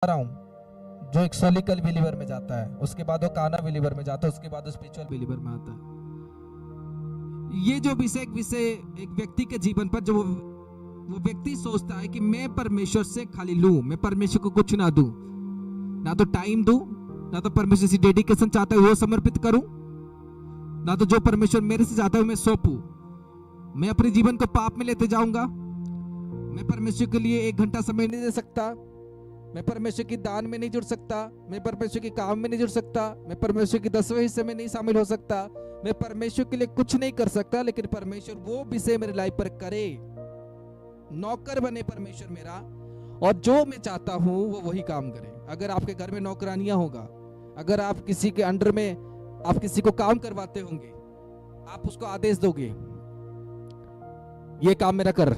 रहा हूँ, जो एक सोलिकल बिलीवर में जाता है, उसके बाद वो काना बिलीवर में जाता है, उसके बाद वो स्पिरिचुअल बिलीवर में आता है। ये जो विषय एक व्यक्ति के जीवन पर जो वो व्यक्ति सोचता है कि मैं परमेश्वर से खाली लूं, मैं परमेश्वर को कुछ ना दूं, ना तो टाइम दूं, ना तो परमेश्वर से डेडिकेशन चाहता है वो समर्पित करूं, ना तो जो परमेश्वर मेरे से चाहता है मैं सौंपूं। मैं अपने जीवन को पाप में लेते जाऊंगा, मैं परमेश्वर के लिए 1 घंटा समय नहीं दे सकता, मैं परमेश्वर की दान में नहीं जुड़ सकता, मैं परमेश्वर के काम में नहीं जुड़ सकता, मैं परमेश्वर के 10वें हिस्से में नहीं शामिल हो सकता, मैं परमेश्वर के लिए कुछ नहीं कर सकता। लेकिन परमेश्वर वो विषय मेरे लाइफ पर करे, नौकर बने परमेश्वर मेरा, और जो मैं चाहता हूं वो वही काम करे। अगर आपके घर में नौकरानियां होगा, अगर आप किसी के अंडर में आप किसी को काम करवाते होंगे, आप उसको आदेश दोगे, ये काम मेरा कर,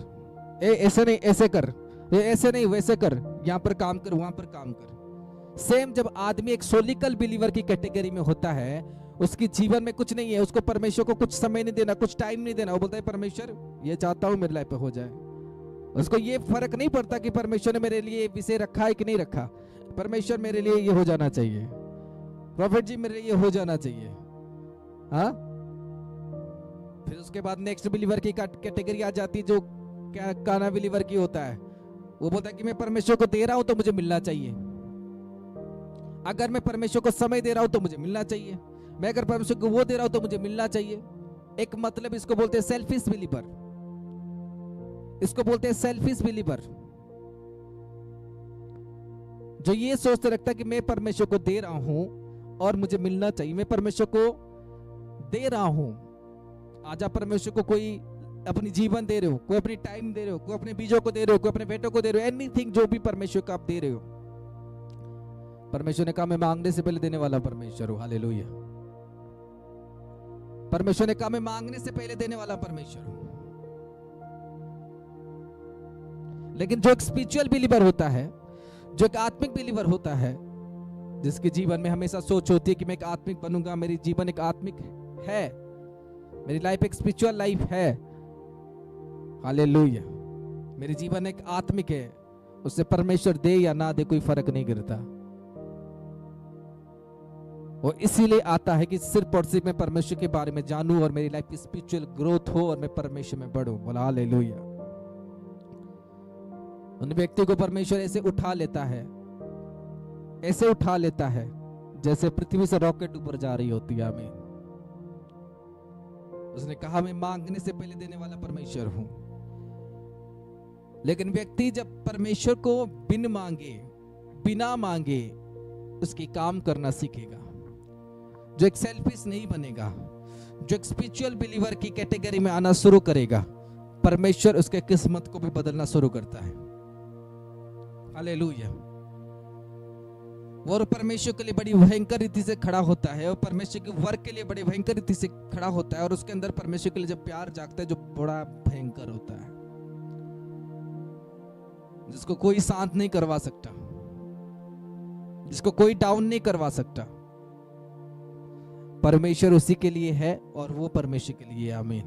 ऐसे नहीं ऐसे कर, ऐसे नहीं वैसे कर, यहां पर काम कर, वहां पर काम कर। सेम जब आदमी एक सोलिकल बिलीवर की कैटेगरी में होता है, उसकी जीवन में कुछ नहीं है, उसको परमेश्वर को कुछ समय नहीं देना, कुछ टाइम नहीं देना, वो बोलता है परमेश्वर ये चाहता हूं मेरे लाइफ पे हो जाए। उसको ये फर्क नहीं पड़ता कि परमेश्वर ने मेरे लिए विषय रखा है कि नहीं रखा, परमेश्वर मेरे लिए ये हो जाना चाहिए, प्रॉफिट जी मेरे लिए ये हो जाना चाहिए। हाँ, फिर उसके बाद नेक्स्ट बिलीवर की कैटेगरी आ जाती है, जो काना बिलीवर की होता है। वो बोलता है कि मैं परमेश्वर को दे रहा हूं तो मुझे मिलना चाहिए, अगर मैं परमेश्वर को समय दे रहा हूं तो मुझे मिलना चाहिए, मैं अगर परमेश्वर को वो दे रहा हूं तो मुझे मिलना चाहिए। एक मतलब इसको बोलते हैं सेल्फिश बिलीवर, इसको बोलते हैं सेल्फिश बिलीवर, जो ये सोचते रखता है कि मैं परमेश्वर को दे रहा हूं और मुझे मिलना चाहिए, मैं परमेश्वर को दे रहा हूं। आज आप परमेश्वर को कोई अपनी जीवन दे रहे हो, कोई अपनी टाइम दे रहे हो, कोई अपने बीजों को दे रहे हो, कोई अपने बेटों को दे रहे हो, एनीथिंग जो भी परमेश्वर को आप दे रहे हो, परमेश्वर ने कहा मैं मांगने से पहले देने वाला परमेश्वर हूं। हालेलुया। परमेश्वर ने कहा मैं मांगने से पहले देने वाला परमेश्वर हूं। लेकिन जो एक स्पिरिचुअल बिलीवर होता है, जो एक आत्मिक बिलीवर होता है, जिसके जीवन में हमेशा सोच होती है कि मैं एक आत्मिक बनूंगा, मेरी जीवन एक आत्मिक है, मेरी लाइफ एक स्पिरिचुअल लाइफ है, हालेलुया, मेरी जीवन एक आत्मिक है, उससे परमेश्वर दे या ना दे कोई फर्क नहीं गिरता। वो इसीलिए आता है कि सिर्फ और सिर्फ मैं परमेश्वर के बारे में जानूं और मेरी लाइफ की स्पिरिचुअल ग्रोथ हो और मैं परमेश्वर में बढ़ूं। बोला हालेलुया। उन व्यक्ति को परमेश्वर ऐसे उठा लेता है, ऐसे उठा लेता है जैसे पृथ्वी से रॉकेट ऊपर जा रही होती है। आमीन। उसने कहा मैं मांगने से पहले देने वाला परमेश्वर हूं। लेकिन व्यक्ति जब परमेश्वर को बिन मांगे, बिना मांगे उसकी काम करना सीखेगा, जो एक सेल्फिश नहीं बनेगा, जो एक स्पिरिचुअल बिलीवर की कैटेगरी में आना शुरू करेगा, परमेश्वर उसके किस्मत को भी बदलना शुरू करता है। हालेलुया। वो परमेश्वर के लिए बड़ी भयंकर रीति से खड़ा होता है, और परमेश्वर के वर्क के लिए बड़ी भयंकर रीति से खड़ा होता है, और उसके अंदर परमेश्वर के लिए जब प्यार जागता है जो बड़ा भयंकर होता है, जिसको कोई शांत नहीं करवा सकता, जिसको कोई डाउन नहीं करवा सकता। परमेश्वर उसी के लिए है और वो परमेश्वर के लिए। आमीन।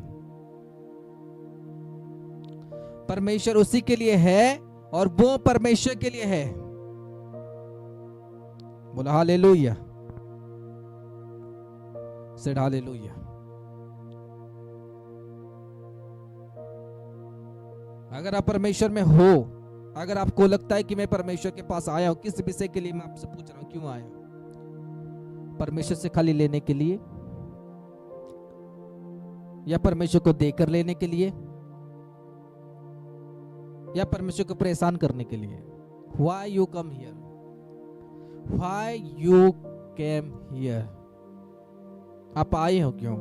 परमेश्वर उसी के लिए है और वो परमेश्वर के लिए है। बोला हालेलुया। Said hallelujah. अगर आप परमेश्वर में हो, अगर आपको लगता है कि मैं परमेश्वर के पास आया हूं, किस विषय के लिए मैं आपसे पूछ रहा हूं, क्यों आया? परमेश्वर से खाली लेने के लिए, या परमेश्वर को देकर लेने के लिए, या परमेश्वर को परेशान करने के लिए? Why you come here? Why you came here? आप आए हो क्यों?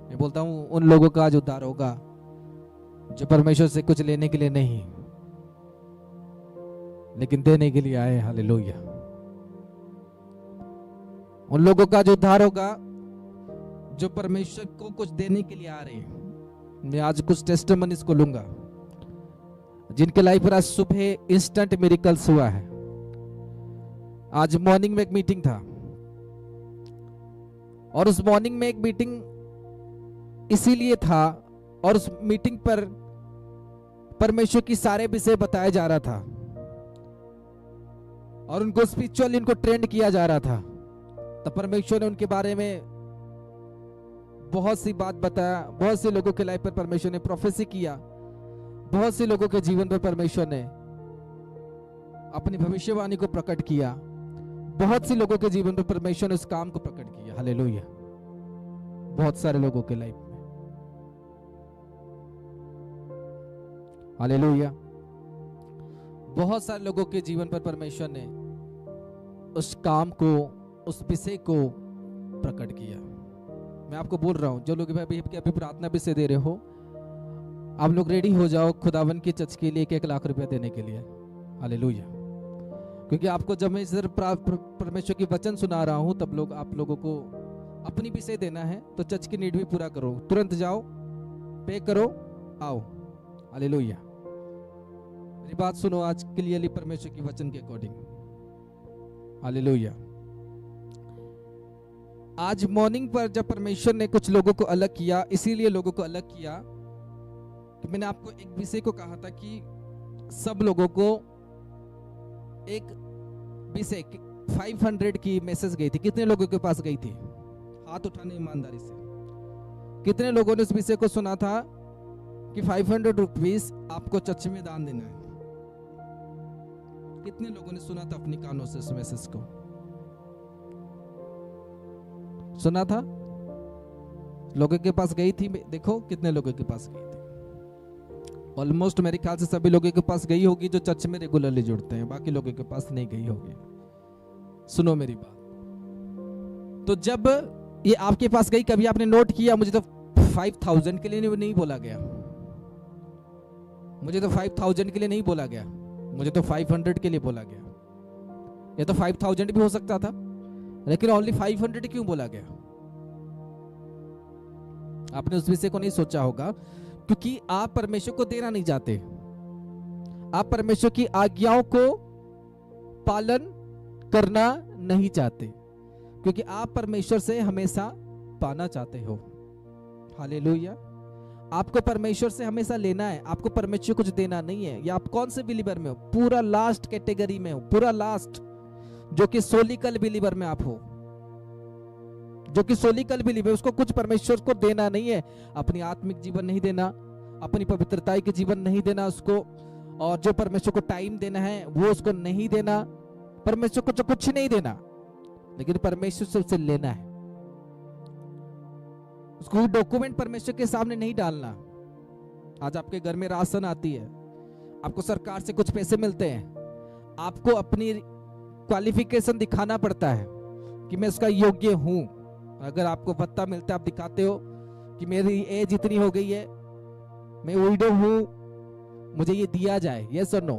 मैं बोलता हूं उन लोगों का आज उद्धार होगा जो परमेश्वर से कुछ लेने के लिए नहीं, लेकिन देने के लिए आए। हालेलुया। उन लोगों का जो उद्धार होगा जो परमेश्वर को कुछ देने के लिए आ रहे हैं। मैं आज कुछ टेस्टिमनीज को लूंगा जिनके लाइफ पर आज सुबह इंस्टेंट मिरेकल्स हुआ है। आज मॉर्निंग में एक मीटिंग था, और उस मॉर्निंग में एक मीटिंग इसीलिए था, और उस मीटिंग पर परमेश्वर की सारे विषय बताया जा रहा था। और उनको स्पिरिचुअली उनको ट्रेंड किया जा रहा था। तब परमेश्वर ने उनके बारे में बहुत सी बात बताया, बहुत से लोगों के लाइफ पर परमेश्वर ने प्रोफेसी किया, बहुत से लोगों के जीवन पर परमेश्वर ने अपनी भविष्यवाणी को प्रकट किया, बहुत से लोगों के जीवन पर परमेश्वर ने उस काम को प्रकट किया। हालेलुया। बहुत सारे लोगों के लाइफ में, हालेलुया, बहुत सारे लोगों के जीवन पर परमेश्वर ने उस काम को, उस विषय को प्रकट किया। मैं आपको बोल रहा हूं, जो लोग अभी प्रार्थना विषय दे रहे हो, आप लोग रेडी हो जाओ खुदावन की चर्च के लिए 1 लाख रुपया देने के लिए। हालेलुया। क्योंकि आपको जब मैं इधर परमेश्वर की वचन सुना रहा हूं, तब लोग आप लोगों को अपनी विषय देना है, तो चर्च की नीड भी पूरा करो, तुरंत जाओ, पे करो, आओ। हालेलुया। मेरी बात सुनो आज क्लियरली परमेश्वर की वचन के अकॉर्डिंग। हालेलुया। आज मॉर्निंग पर जब परमेश्वर ने कुछ लोगों को अलग किया, इसीलिए लोगों को अलग किया कि मैंने आपको एक विषय को कहा था कि सब लोगों को एक विषय 500 की मैसेज गई थी। कितने लोगों के पास गई थी? हाथ उठाने ईमानदारी से। कितने लोगों ने उस विषय को सुना था कि 500 रुपीज आपको चर्च में दान देना है? कितने लोगों ने सुना था अपनी कानों से उस मैसेज को? सुना था? लोगों के पास गई थी? देखो कितने लोगों के पास गई थी। ऑलमोस्ट मेरे ख्याल से सभी लोगों के पास गई होगी जो चर्च में रेगुलरली जुड़ते हैं, बाकी लोगों के पास नहीं गई होगी। सुनो मेरी बात। तो जब ये आपके पास गई, कभी आपने नोट किया? मुझे तो 5000 के लिए नहीं बोला गया, मुझे तो 5000 के लिए नहीं बोला गया, मुझे तो 500 के लिए बोला गया। ये तो 5000 भी हो सकता था, लेकिन ओनली 500 क्यों बोला गया? आपने उस विषय को नहीं सोचा होगा, क्योंकि आप परमेश्वर को देना नहीं चाहते, आप परमेश्वर की आज्ञाओं को पालन करना नहीं चाहते, क्योंकि आप परमेश्वर से हमेशा पाना चाहते हो। हालेलुया। आपको परमेश्वर से हमेशा लेना है, आपको परमेश्वर कुछ देना नहीं है। या आप कौन से बिलीवर में हो? पूरा लास्ट कैटेगरी में हो, पूरा लास्ट, जो कि सोलिकल बिलीवर में आप हो। जो कि सोलिकल बिलीवर, उसको कुछ परमेश्वर को देना नहीं है, अपनी आत्मिक जीवन नहीं देना, अपनी पवित्रता के जीवन नहीं देना उसको, और जो परमेश्वर को टाइम देना है वो उसको नहीं देना, परमेश्वर को कुछ नहीं देना, लेकिन परमेश्वर से उसे लेना है। उसको डॉक्यूमेंट परमेश्वर के सामने नहीं डालना। आज आपके घर में राशन आती है, आपको सरकार से कुछ पैसे मिलते हैं, आपको अपनी क्वालिफिकेशन दिखाना पड़ता है कि मैं उसका योग्य हूं। अगर आपको भत्ता मिलता है, आप दिखाते हो कि मेरी एज इतनी हो गई है, मैं विडो हूं, मुझे ये दिया जाए, यस और नो।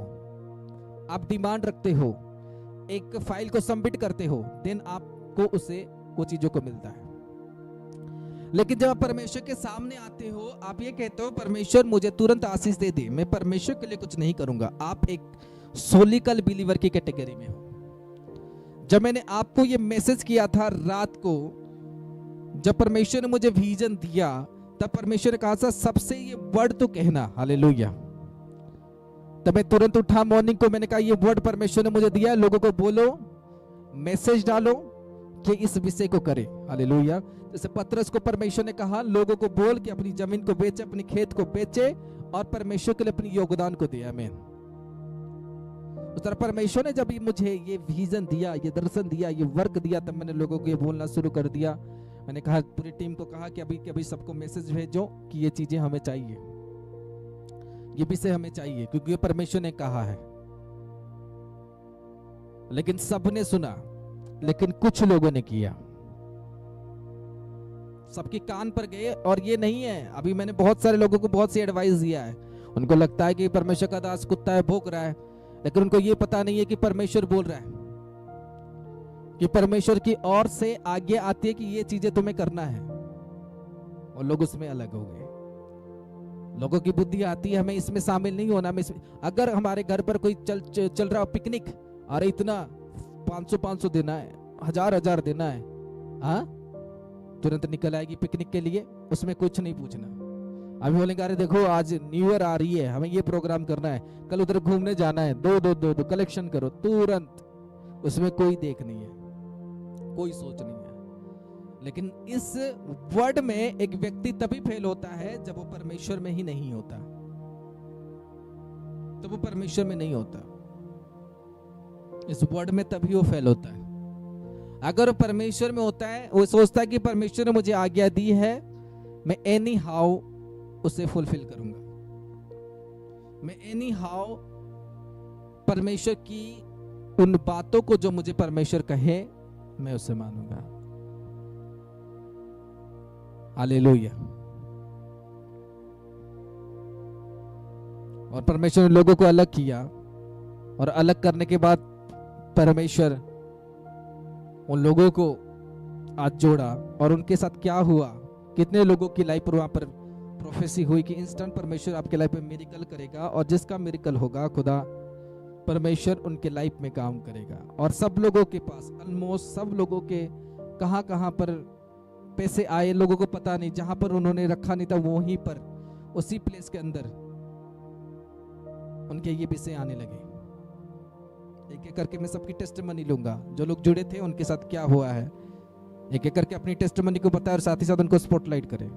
आप डिमांड रखते हो, एक फाइल को सबमिट करते हो, देन आपको उसे वो चीजों को मिलता है। लेकिन जब आप परमेश्वर के सामने आते हो, आप ये कहते हो परमेश्वर मुझे तुरंत आशीष दे दे, मैं परमेश्वर के लिए कुछ नहीं करूंगा। आप एक सोलिकल बिलीवर की कैटेगरी में हो। जब मैंने आपको ये मैसेज किया था रात को, जब परमेश्वर ने मुझे विजन दिया, तब परमेश्वर ने कहा था सबसे ये वर्ड तो कहना। हालेलुया। तब मैं तुरंत उठा मॉर्निंग को, मैंने कहा ये वर्ड परमेश्वर ने मुझे दिया, लोगों को बोलो, मैसेज डालो कि इस विषय को करे। हालेलुया। जैसे पतरस को परमेश्वर ने कहा लोगों को बोल कि अपनी जमीन को बेचे, अपनी खेत को बेचे और परमेश्वर के लिए अपनी योगदान को दिया। आमीन। उस तरह परमेश्वर ने जब मुझे ये विजन दिया, ये दर्शन दिया, ये वर्क दिया, तब मैंने लोगों को ये बोलना शुरू कर दिया। मैंने कहा, पूरी टीम को कहा कि अभी सबको मैसेज भेजो कि ये चीजें हमें चाहिए, ये विषय हमें चाहिए, क्योंकि ये परमेश्वर ने कहा है। लेकिन सबने सुना, लेकिन कुछ लोगों ने किया, सबके कान पर गए। और ये नहीं है, अभी मैंने बहुत सारे लोगों को बहुत सी एडवाइस दिया है, उनको लगता है कि परमेश्वर का दास कुत्ता है, भौंक रहा है, लेकिन उनको ये पता नहीं है कि परमेश्वर बोल रहा है, कि परमेश्वर की ओर से आज्ञा आती है कि ये चीजें तुम्हें करना है, और लोग उसमें अलग हो गए। लोगों की बुद्धि आती है हमें इसमें शामिल नहीं होना। अगर हमारे घर पर कोई चल रहा पिकनिक, अरे इतना 500 देना है, 1000 देना है, हाँ, तुरंत निकल आएगी पिकनिक के लिए, उसमें कुछ नहीं पूछना। अभी बोलेंगे अरे देखो आज न्यू ईयर आ रही है, हमें ये प्रोग्राम करना है, कल उधर घूमने जाना है, दो कलेक्शन करो, तुरंत उसमें कोई देख नहीं है, कोई सोच नहीं है। लेकिन इस वर्ड में एक व्यक्ति तभी फेल होता है जब वो परमेश्वर में ही नहीं होता, तो वो परमेश्वर में नहीं होता। इस वर्ड में तभी वो फेल होता है। अगर वो परमेश्वर में होता है, वो सोचता है कि परमेश्वर ने मुझे आज्ञा दी है, मैं एनी हाउ उसे फुलफिल करूंगा, मैं एनी हाउ परमेश्वर की उन बातों को जो मुझे परमेश्वर कहे मैं उसे मानूंगा। हालेलुया। और परमेश्वर ने लोगों को अलग किया, और अलग करने के बाद परमेश्वर उन लोगों को आज जोड़ा, और उनके साथ क्या हुआ, कितने लोगों की लाइफ पर वहां पर प्रोफेसी हुई कि इंस्टेंट परमेश्वर आपके लाइफ में मिरेकल करेगा, और जिसका मिरेकल होगा खुदा परमेश्वर उनके लाइफ में काम करेगा। और सब लोगों के पास, ऑलमोस्ट सब लोगों के कहां पर पैसे आए लोगों को पता नहीं, जहां पर उन्होंने रखा नहीं था वहीं पर उसी प्लेस के अंदर उनके ये विषय आने लगे। एक एक करके मैं सबकी टेस्टिमनी लूंगा, जो लोग जुड़े थे उनके साथ क्या हुआ है, एक एक करके अपनी टेस्टिमनी को बताएं और साथ ही साथ उनको स्पॉटलाइट करें।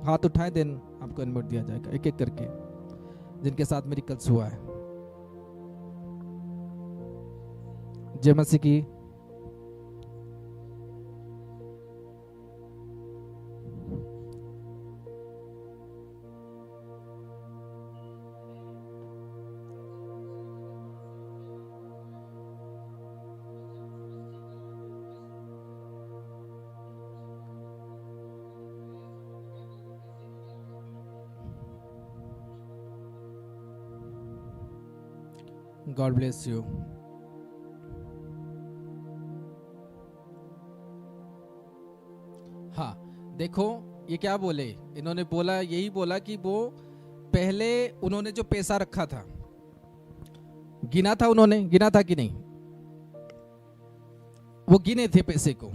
हाथ उठाएं, देन आपको इनवाइट दिया जाएगा एक एक करके जिनके साथ मिरेकल्स हुआ है। जय मसीह की। God bless you. हाँ देखो ये क्या बोले, इन्होंने बोला, यही बोला कि वो पहले उन्होंने जो पैसा रखा था गिना था, उन्होंने गिना था कि नहीं, वो गिने थे पैसे को।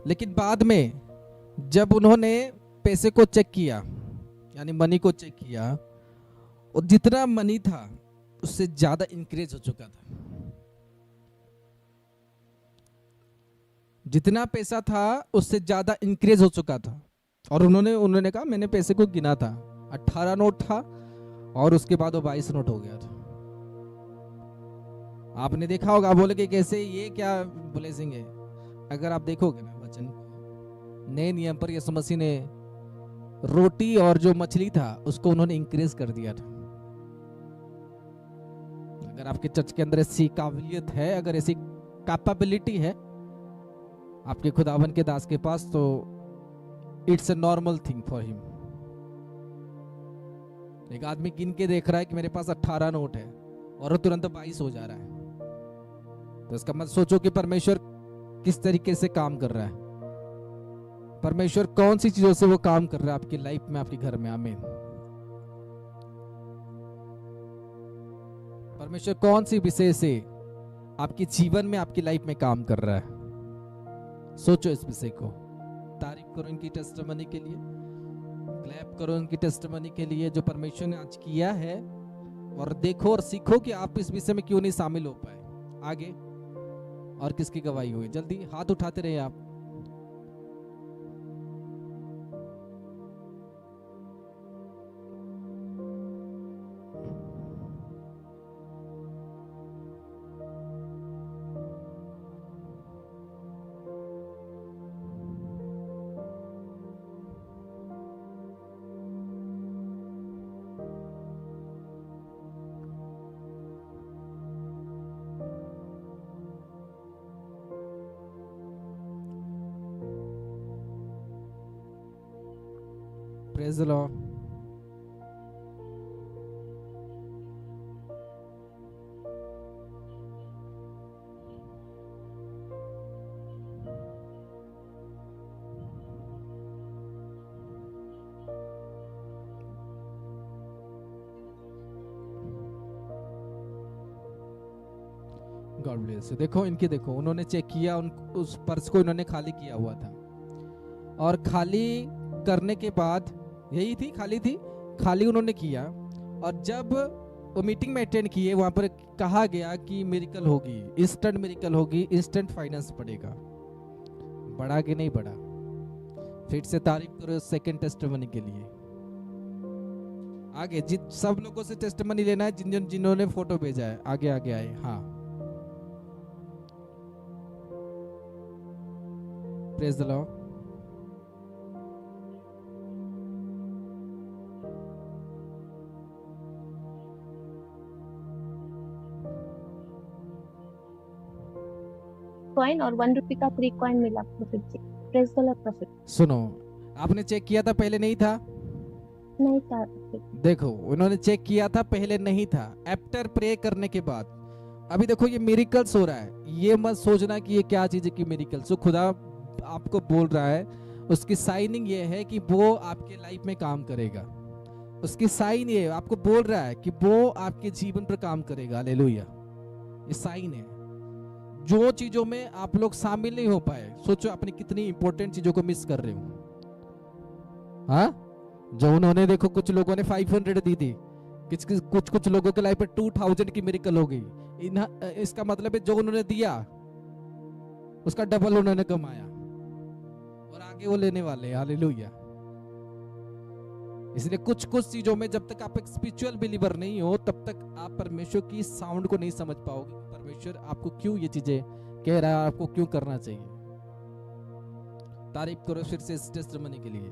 लेकिन बाद में जब उन्होंने पैसे को चेक किया, यानी मनी को चेक किया, और जितना मनी था उससे ज्यादा इंक्रीज हो चुका था। जितना पैसा था उससे ज्यादा इंक्रीज हो चुका था। और उन्होंने कहा मैंने पैसे को गिना था, 18 नोट था और उसके बाद वो 22 नोट हो गया था। आपने देखा होगा, बोलोगे कैसे, ये क्या ब्लेसिंग है। अगर आप देखोगे ना वचन, नए नियम पर यीशु मसीह ने रोटी और जो मछली था उसको उन्होंने इंक्रीज कर दिया था। अगर आपके चर्च के अंदर ऐसी काबिलियत है, अगर ऐसी कैपेबिलिटी है आपके खुदावन के दास के पास, तो it's a normal thing for him. एक आदमी गिन के देख रहा है कि मेरे पास 18 नोट है और वो तुरंत 22 हो जा रहा है, तो इसका मत सोचो कि परमेश्वर किस तरीके से काम कर रहा है, परमेश्वर कौन सी चीजों से वो काम कर रहा है आपकी लाइफ में, आपके घर में। आमीन। परमेश्वर कौन सी विषय से आपके जीवन में, आपकी लाइफ में काम कर रहा है, सोचो इस विषय को। तारीफ करो इनकी टेस्टिमनी के लिए, क्लैप करो इनकी टेस्टिमनी के लिए जो परमेश्वर ने आज किया है, और देखो और सीखो कि आप इस विषय में क्यों नहीं शामिल हो पाए आगे, और किसकी गवाही हुई। जल्दी हाथ उठाते रहिए आप। Praise the Lord. God bless you. देखो इनकी, देखो उन्होंने चेक किया, उस पर्स को इन्होंने खाली किया हुआ था, और खाली करने के बाद यही थी, खाली थी, खाली उन्होंने किया, और जब वो मीटिंग में अटेंड किए, वहां पर कहा गया कि मिरेकल होगी, इंस्टेंट मिरेकल होगी, इंस्टेंट फाइनेंस बढ़ेगा। बढ़ा कि नहीं बढ़ा? फिर से तारीफ करो सेकंड टेस्टिमनी के लिए। आगे सब लोगों से टेस्टिमनी लेना है जिन्होंने फोटो भेजा है, आगे आगे आए। हाँ, प्रेज द लॉर्ड। कॉइन और 1 रुपए का फ्री कॉइन मिला prophet ji. Praise the lord prophet. सुनो, आपने चेक किया था पहले नहीं था? नहीं था। देखो, उन्होंने चेक किया था पहले नहीं था, आफ्टर प्रे करने के बाद। अभी देखो ये मिरेकल्स हो रहा है, ये मत सोचना कि ये क्या चीज है कि मिरेकल्स। जो खुदा आपको बोल रहा है उसकी साइनिंग ये है कि वो आपके लाइफ में काम करेगा। उसकी साइन ये आपको बोल रहा है कि वो आपके जीवन पर काम करेगा। हालेलुया, ये साइन है। जो चीजों में आप लोग शामिल नहीं हो पाए, सोचो अपनी कितनी इंपॉर्टेंट चीजों को मिस कर रहे हो। हाँ, जो उन्होंने, देखो कुछ लोगों ने 500 दी थी, कुछ लोगों के लाइफ पे 2000 की मिरेकल हो गई। इसका मतलब है जो उन्होंने दिया उसका डबल उन्होंने कमाया, और आगे वो लेने वाले। हालेलुया। इसलिए कुछ चीजों में जब तक आप एक स्पिरिचुअल बिलीवर नहीं हो तब तक आप परमेश्वर की साउंड को नहीं समझ पाओगे। परमेश्वर आपको क्यों ये चीजें कह रहा है, आपको क्यों करना चाहिए। तारीफ करो फिर से इस टेस्टिमनी के लिए।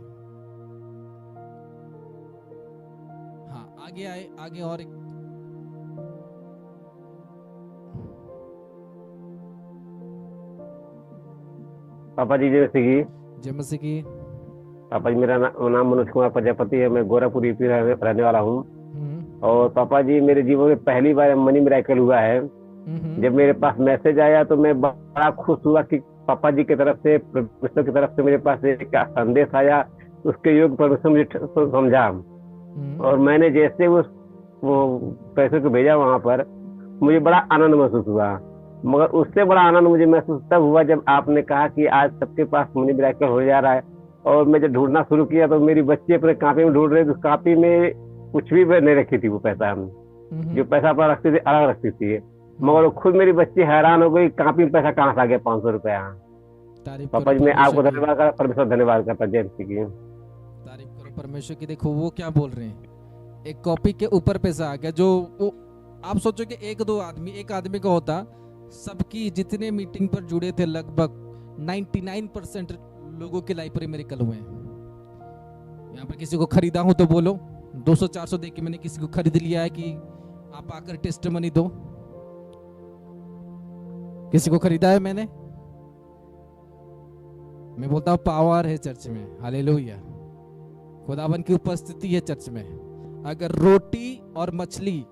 हाँ, आगे आए, आगे और एक। पापा जी जय मसीह की। जय मसीह की। पापा जी मेरा नाम मनोज कुमार प्रजापति है, मैं गोरखपुर यूपी रहने वाला हूँ। और पापा जी मेरे जीवन में पहली बार मनी मिरेकल हुआ है। जब मेरे पास मैसेज आया तो मैं बड़ा खुश हुआ कि पापा जी की तरफ से, परमेश्वर की तरफ से मेरे पास एक संदेश आया, उसके योग परमेश्वर मुझे समझा। और मैंने जैसे वो पैसे को भेजा वहां पर, मुझे बड़ा आनंद महसूस हुआ। मगर उससे बड़ा आनंद मुझे महसूस तब हुआ जब आपने कहा कि आज सबके पास मनी मिरेकल हो जा रहा है। और मैं जब ढूंढना शुरू किया तो मेरी बच्ची अपने कापी में ढूंढ रहे थे, उस कापी में कुछ भी नहीं रखी थी। वो पैसा जो पैसा पर रखती थी अलग रखती थी, मगर खुद मेरी बच्ची हैरान हो गई, कापी में पैसा कहाँ से आ गया 500 रुपया। पापा जी मैं आपको धन्यवाद करता, परमेश्वर धन्यवाद करता। जय मसीह की। तारीफ करो परमेश्वर की। देखो वो क्या बोल रहे हैं, एक कॉपी के ऊपर पैसा आ गया। जो वो आप सोचो कि एक आदमी का होता, सबकी जितने मीटिंग पर जुड़े थे लगभग 99% लोगों के लाइफ पर मिरेकल हुए हैं। यहाँ पर किसी को खरीदा हो तो बोलो, 200-400 दे के मैंने किसी को खरीद लिया है कि आप आकर टेस्टिमनी दो। किसी को खरीदा है मैंने? मैं बोलता हूँ पावर है चर्च में। हालेलुया, खुदावन की उपस्थिति है चर्च में। अगर रोटी और मछली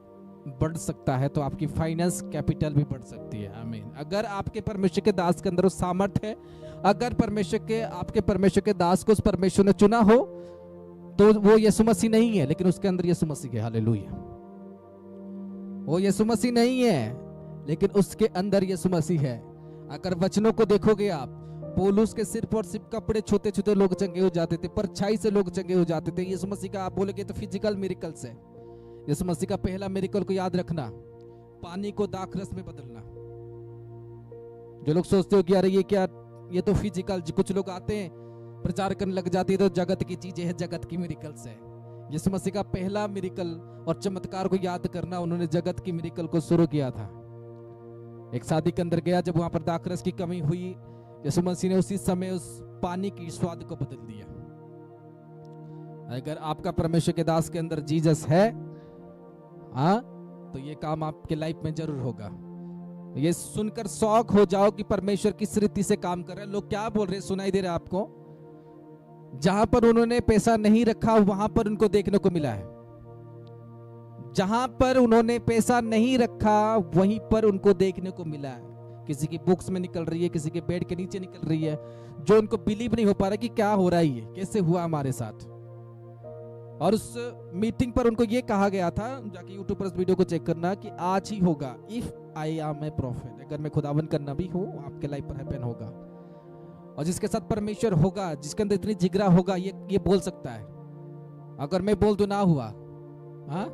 बढ़ सकता है तो आपकी फाइनेंस कैपिटल भी बढ़ सकती है। आमीन। अगर आपके परमेश्वर के दास के अंदर वो सामर्थ है, अगर आपके परमेश्वर के दास को उस परमेश्वर ने चुना हो, तो वो यीशु मसीह नहीं है लेकिन उसके अंदर यीशु मसीह है। हालेलुया, वो यीशु मसीह नहीं है लेकिन उसके अंदर यीशु मसीह है। अगर वचनों को देखोगे आप, पौलुस के सिर पर सिर्फ कपड़े छूते छूते लोग चंगे हो जाते थे, परछाई से लोग चंगे हो जाते थे। यीशु मसीह का आप बोलोगे तो फिजिकल मिरेकल्स है। यीशु मसीह का पहला मिरेकल को याद रखना, पानी को दाखरस में बदलना। जो लोग सोचते हो कि यार ये क्या, ये तो फिजिकल, कुछ लोग आते हैं प्रचार करने लग जाती है तो जगत की चीजें है, जगत की मिरेकल्स है। यीशु मसीह का पहला मिरेकल और चमत्कार को याद करना, उन्होंने जगत की मिरेकल को शुरू किया था। एक शादी के अंदर गया, जब वहां पर दाखरस की कमी हुई, यीशु मसीह ने उसी समय उस पानी की स्वाद को बदल दिया। अगर आपका परमेश्वर के दास के अंदर जीसस है, हाँ, तो ये काम आपके लाइफ में जरूर होगा। ये सुनकर शौक हो जाओ कि परमेश्वर किस रीति से काम कर रहे हैं। लोग क्या बोल रहे हैं, सुनाई दे रहा है आपको? जहां पर उन्होंने पैसा नहीं रखा वहां पर उनको देखने को मिला है। जहां पर उन्होंने पैसा नहीं रखा वहीं पर उनको देखने को मिला है। किसी की बुक्स में निकल रही है, किसी के बेड के नीचे निकल रही है, जो उनको बिलीव नहीं हो पा रहा कि क्या हो रहा है, ये कैसे हुआ हमारे साथ। और उस मीटिंग पर उनको ये कहा गया था, जाके यूट्यूब पर उस वीडियो को चेक करना, कि आज ही होगा। If I am a prophet, अगर मैं खुदावन का नबी हूं, आपके लाइफ पर हैपन होगा। और जिसके साथ परमेश्वर होगा, जिसके अंदर इतनी जिगरा होगा, ये बोल सकता है। अगर मैं बोल दूं ना हुआ, हाँ,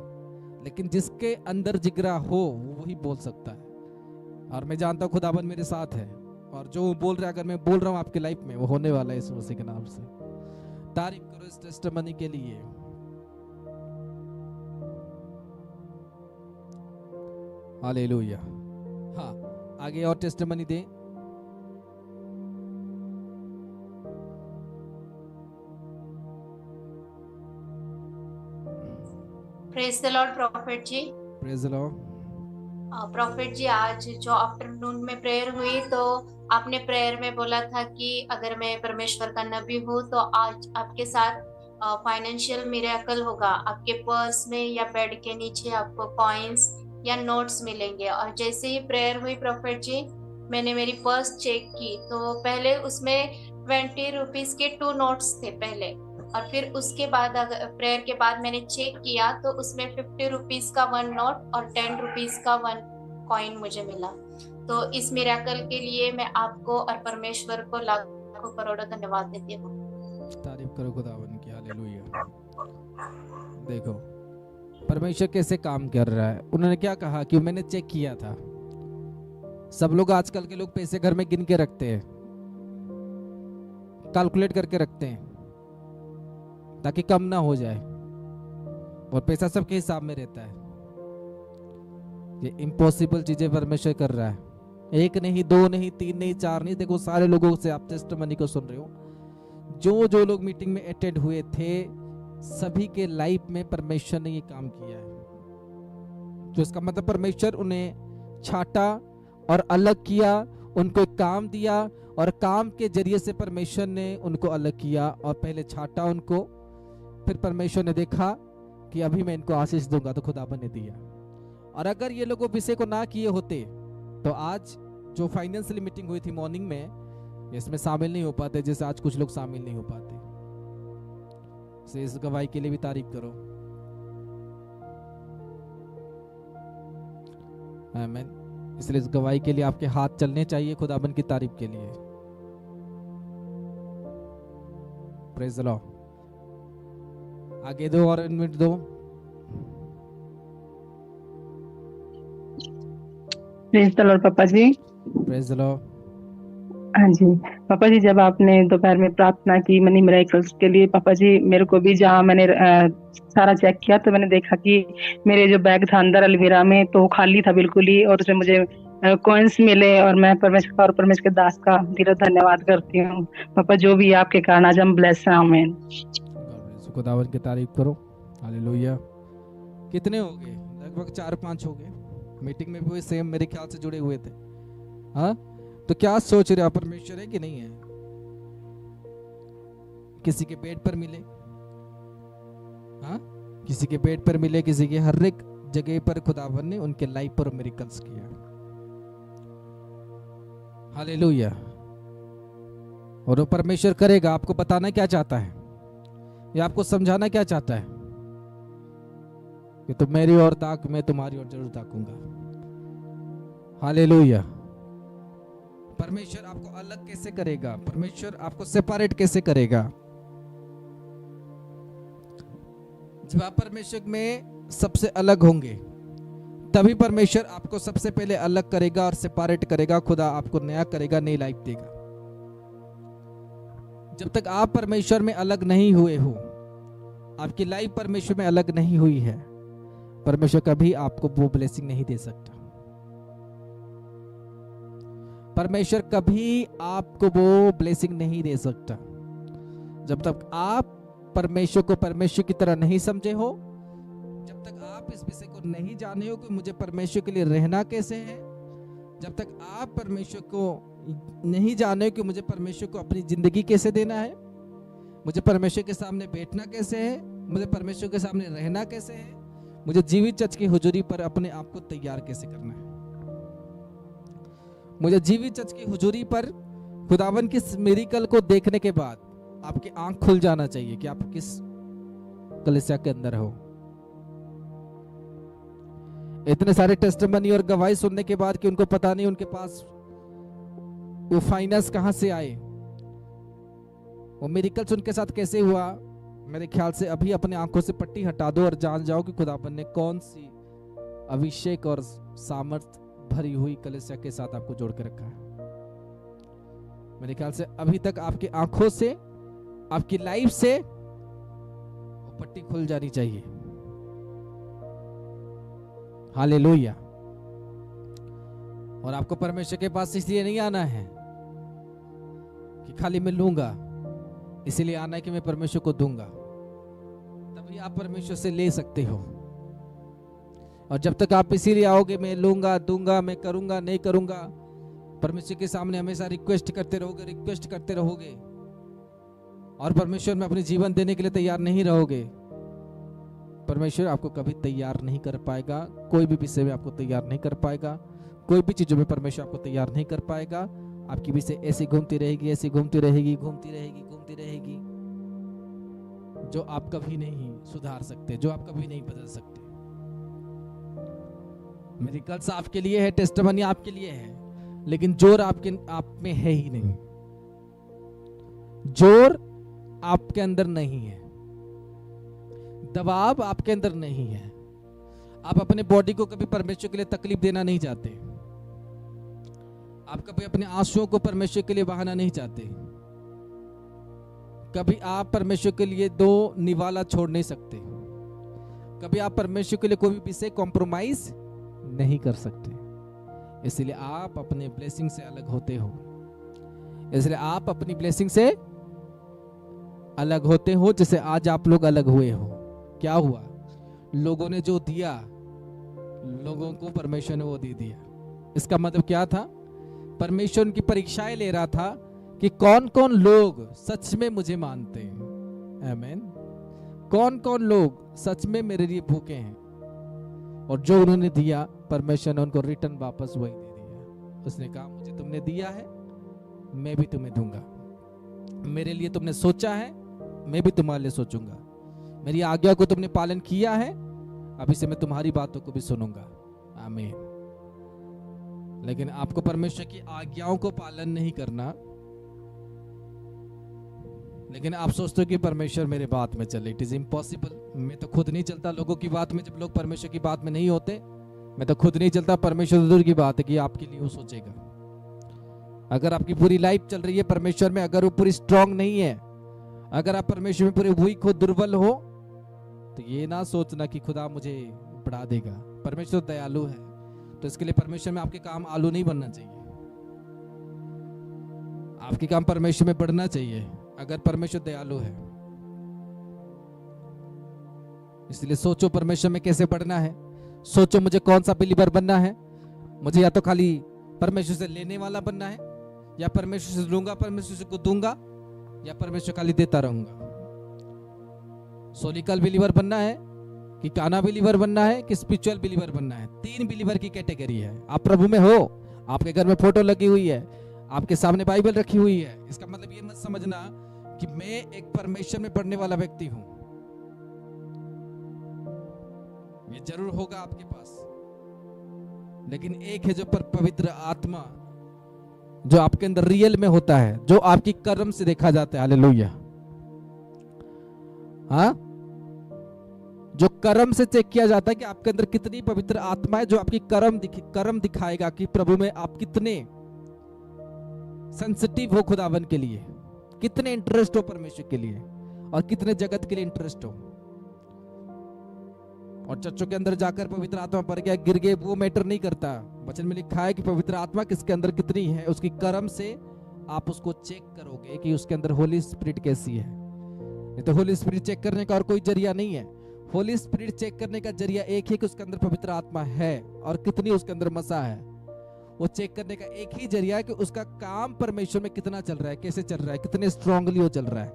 लेकिन जिसके अंदर जिगरा हो वो वही बोल सकता है। और मैं जानता हूँ खुदाबंद मेरे साथ है, और जो बोल रहा है, अगर मैं बोल रहा हूँ आपकी लाइफ में, वो होने वाला है इस मसीह के नाम से। तारीफ करो इस टेस्टिमनी के लिए। हालेलुया। हाँ, आगे और टेस्टिमनी दें। Praise the lord profit ji. Praise the lord. Profit जी, आज जो आफ्टरनून में प्रेयर हुई तो आपने प्रेयर में बोला था कि अगर मैं परमेश्वर का नबी हूँ तो आज आपके साथ फाइनेंशियल मिरेकल होगा। आपके पर्स में या बेड के नीचे आपको कॉइन्स या नोट्स मिलेंगे। और जैसे ही प्रेयर हुई प्रॉफिट जी, मैंने मेरी पर्स चेक की तो पहले उसमें 20 रुपीज के 2 नोट्स थे पहले, और फिर उसके बाद प्रेयर के बाद मैंने चेक किया तो उसमें 50 रुपीज का 1 नोट और 10 रुपीज का 1 कॉइन मुझे मिला। तो इस मिरेकल के लिए मैं आपको और परमेश्वर को लाखों करोड़ों धन्यवाद देती हूँ। तारीफ करो खुदावन की। हालेलुया। देखो परमेश्वर कैसे काम कर रहा है। उन्होंने क्या कहा कि मैंने चेक किया था। सब लोग, आजकल के लोग पैसे घर में गिन के रखते हैं, कैलकुलेट करके रखते हैं ताकि कम ना हो जाए, और पैसा सबके हिसाब में रहता है। ये इम्पॉसिबल चीजें परमेश्वर कर रहा है। 1 नहीं, 2 नहीं, 3 नहीं, 4 नहीं। देखो सारे लोगों से आप टेस्टिमनी को सुन रहे हो, जो लोग मीटिंग में अटेंड हुए थे, सभी के लाइफ में परमेश्वर ने ये काम किया है। तो इसका मतलब परमेश्वर उन्हें छाटा और अलग किया, उनको एक काम दिया, और काम के जरिए से परमेश्वर ने उनको अलग किया, और पहले छाटा उनको, फिर परमेश्वर ने देखा कि अभी मैं इनको आशीष दूंगा, तो खुदाबंद ने दिया। और अगर ये लोग विषय को ना किए होते तो आज जो फाइनेंशियल मीटिंग हुई थी मॉर्निंग में, इसमें शामिल नहीं हो पाते, जैसे आज कुछ लोग शामिल नहीं हो पाते। से इस गवाही के लिए भी तारीफ करो। आमीन। इसलिए इस गवाही के लिए आपके हाथ चलने चाहिए खुदाबंद की तारीफ के लिए। Praise the Lord. आगे दो और इनविट दो। प्रेज द लॉर्ड पापा जी। Praise the Lord. हाँ जी पापा जी, जब आपने दोपहर में प्रार्थना की मनी मिरेकल्स के लिए पापा जी, मेरे को भी जहाँ मैंने सारा चेक किया तो मैंने देखा कि मेरे जो बैग था अंदर अलमीरा में तो खाली था बिल्कुल ही, और उसमें मुझे कॉइन्स मिले, और मैं परमेश्वर का और परमेश्वर के दास का दिल धन्यवाद करती हूँ पापा। जो भी आपके कारण आज हम ब्लेस हैं। आमीन। खुदावंद की तारीफ करो। हालेलुया। कितने हो गए? लगभग 4-5 हो गए। मीटिंग में भी सेम मेरे ख्याल से जुड़े हुए थे। हाँ, तो क्या सोच रहे हो, परमेश्वर है कि नहीं है? किसी के पेट पर मिले, हाँ, किसी के पेट पर मिले, किसी के हर एक जगह पर खुदावन ने उनके लाइफ पर मिरेकल्स किया। हालेलुया। और वो परमेश्वर करेगा। आपको बताना क्या चाहता है, या आपको समझाना क्या चाहता है कि तुम मेरी ओर ताक, मैं तुम्हारी ओर जरूर ताकूंगा। हालेलुया। परमेश्वर आपको अलग कैसे करेगा? परमेश्वर आपको सेपरेट कैसे करेगा? जब आप परमेश्वर में सबसे अलग होंगे तभी परमेश्वर आपको सबसे पहले अलग करेगा और सेपरेट करेगा। खुदा आपको नया करेगा, नई लाइफ देगा। जब तक आप परमेश्वर में अलग नहीं हुए हो, आपकी लाइफ परमेश्वर में अलग नहीं हुई है, परमेश्वर कभी आपको वो ब्लेसिंग नहीं दे सकता। परमेश्वर कभी आपको वो ब्लेसिंग नहीं दे सकता जब तक आप परमेश्वर को परमेश्वर की तरह नहीं समझे हो, जब तक आप इस विषय को नहीं जाने हो कि मुझे परमेश्वर के लिए रहना कैसे है, जब तक आप परमेश्वर को नहीं जाने हो कि मुझे परमेश्वर को अपनी जिंदगी कैसे देना है, मुझे परमेश्वर के सामने बैठना कैसे है, मुझे परमेश्वर के सामने रहना कैसे है, मुझे जीवित चर्च की हुजूरी पर अपने आप को तैयार कैसे करना है, मुझे जीवित चर्च की हुजूरी पर खुदावन की मिरेकल को देखने के बाद आपकी आंख खुल जाना चाहिए कि आप किस कलीसिया के अंदर हो। इतने सारे टेस्टिमनी और गवाही सुनने के बाद कि उनको पता नहीं उनके पास वो फाइनेंस कहां से आए, वो मिरेकल्स उनके साथ कैसे हुआ, मेरे ख्याल से अभी अपने आंखों से पट्टी हटा दो और जान जाओ कि खुदाबंद ने कौन सी अभिषेक और सामर्थ भरी हुई कलीसिया के साथ आपको जोड़ के रखा है। मेरे ख्याल से अभी तक आपकी आंखों से, आपकी लाइफ से वो पट्टी खुल जानी चाहिए। हालेलुया। और आपको परमेश्वर के पास इसलिए नहीं आना है कि खाली मैं लूंगा, इसीलिए आना है कि मैं परमेश्वर को दूंगा, तभी आप परमेश्वर से ले सकते हो। और जब तक आप इसीलिए आओगे मैं लूंगा, दूंगा, मैं करूंगा, नहीं करूंगा, परमेश्वर के सामने हमेशा रिक्वेस्ट करते रहोगे और परमेश्वर में अपने जीवन देने के लिए तैयार नहीं रहोगे, परमेश्वर आपको कभी तैयार नहीं कर पाएगा। कोई भी विषय में आपको तैयार नहीं कर पाएगा, कोई भी चीजों में परमेश्वर आपको तैयार नहीं कर पाएगा। आपकी विषय ऐसी घूमती रहेगी, ऐसी घूमती रहेगी, जो आप कभी नहीं सुधार सकते, जो आप कभी नहीं बदल सकते। मिरेकल्स आपके लिए है, टेस्टिमनी आपके लिए है, लेकिन जोर आप में है ही नहीं। जोर आपके अंदर नहीं है, दबाव आपके अंदर नहीं है। आप अपने बॉडी को कभी परमेश्वर के लिए तकलीफ देना नहीं चाहते, आप कभी अपने आंसुओं को परमेश्वर के लिए बहाना नहीं चाहते, कभी आप परमेश्वर के लिए दो निवाला छोड़ नहीं सकते, कभी आप परमेश्वर के लिए कोई भी विषय कॉम्प्रोमाइज नहीं कर सकते। इसलिए आप अपने ब्लेसिंग से अलग होते हो, इसलिए आप अपनी ब्लेसिंग से अलग होते हो, जैसे आज आप लोग अलग हुए हो। क्या हुआ? लोगों ने जो दिया, लोगों को परमेश्वर ने वो दे दिया। इसका मतलब क्या था? परमेश्वर उनकी परीक्षाएं ले रहा था कि कौन कौन लोग सच में मुझे मानते हैं। आमीन। कौन कौन लोग सच में मेरे लिए भूखे हैं, और जो उन्होंने दिया परमेश्वर ने उनको रिटर्न वापस वही दे दिया। उसने कहा मुझे तुमने दिया है, मैं भी तुम्हें दूंगा। मेरे लिए तुमने सोचा है, मैं भी तुम्हारे लिए सोचूंगा। मेरी आज्ञा को तुमने पालन किया है, अभी से मैं तुम्हारी बातों को भी सुनूंगा। आमीन। लेकिन आपको परमेश्वर की आज्ञाओं को पालन नहीं करना, लेकिन आप सोचते हो कि परमेश्वर मेरे बात में चले। It is impossible. मैं तो खुद नहीं चलता लोगों की बात में। जब लोग परमेश्वर की बात में नहीं होते, मैं तो खुद नहीं चलता। परमेश्वर दूर की बात है कि आपके लिए वो सोचेगा। अगर आपकी पूरी लाइफ चल रही है परमेश्वर में, अगर वो पूरी स्ट्रांग नहीं है, अगर आप परमेश्वर में पूरे वीक हो, दुर्बल हो, तो ये ना सोचना कि खुदा मुझे बढ़ा देगा। परमेश्वर दयालु है, तो इसके लिए परमेश्वर में आपके काम आलू नहीं बनना चाहिए। आपके काम परमेश्वर में बढ़ना चाहिए, अगर परमेश्वर दयालु है। इसलिए सोचो परमेश्वर में कैसे बढ़ना है। सोचो मुझे कौन सा बिलीवर बनना है। मुझे या तो खाली परमेश्वर से लेने वाला बनना है, या परमेश्वर से लूंगा, परमेश्वर से को दूंगा, या परमेश्वर खाली देता रहूंगा। सोलिकल बिलीवर बनना है कि काना बिलीवर बनना है कि स्पिरिचुअल बिलीवर बनना है। 3 बिलीवर की कैटेगरी है। आप प्रभु में हो, आपके घर में फोटो लगी हुई है, आपके सामने बाइबल रखी हुई है, इसका मतलब ये मत समझना कि मैं एक परमेश्वर में पढ़ने वाला व्यक्ति हूं। ये जरूर होगा आपके पास, लेकिन एक है जो पवित्र आत्मा, जो आपके अंदर रियल में होता है, जो आपकी कर्म से देखा जाता है। हालेलुया। हाँ, जो कर्म से चेक किया जाता है कि आपके अंदर कितनी पवित्र आत्मा है, जो आपकी कर्म दिखाएगा कि प्रभु में आप कितने सेंसिटिव हो खुदावन के लिए, कितने इंटरेस्ट हो परमेश्वर के लिए, और कितने जगत के लिए इंटरेस्ट हो। और चर्चों के अंदर जाकर पवित्र आत्मा पड़ गया, गिर गए, वो मैटर नहीं करता। वचन में लिखा है कि पवित्र आत्मा किसके अंदर कितनी है, उसकी कर्म से आप उसको चेक करोगे कि उसके अंदर होली स्पिरिट कैसी है। नहीं तो होली स्पिरिट चेक करने का और कोई जरिया नहीं है। होली स्पिरिट चेक करने का जरिया एक ही कि उसके अंदर पवित्र आत्मा है और कितनी उसके अंदर मसा है। वो चेक करने का एक ही जरिया है कि उसका काम परमेश्वर में कितना चल रहा है, कैसे चल रहा है, कितने स्ट्रांगली वो चल रहा है,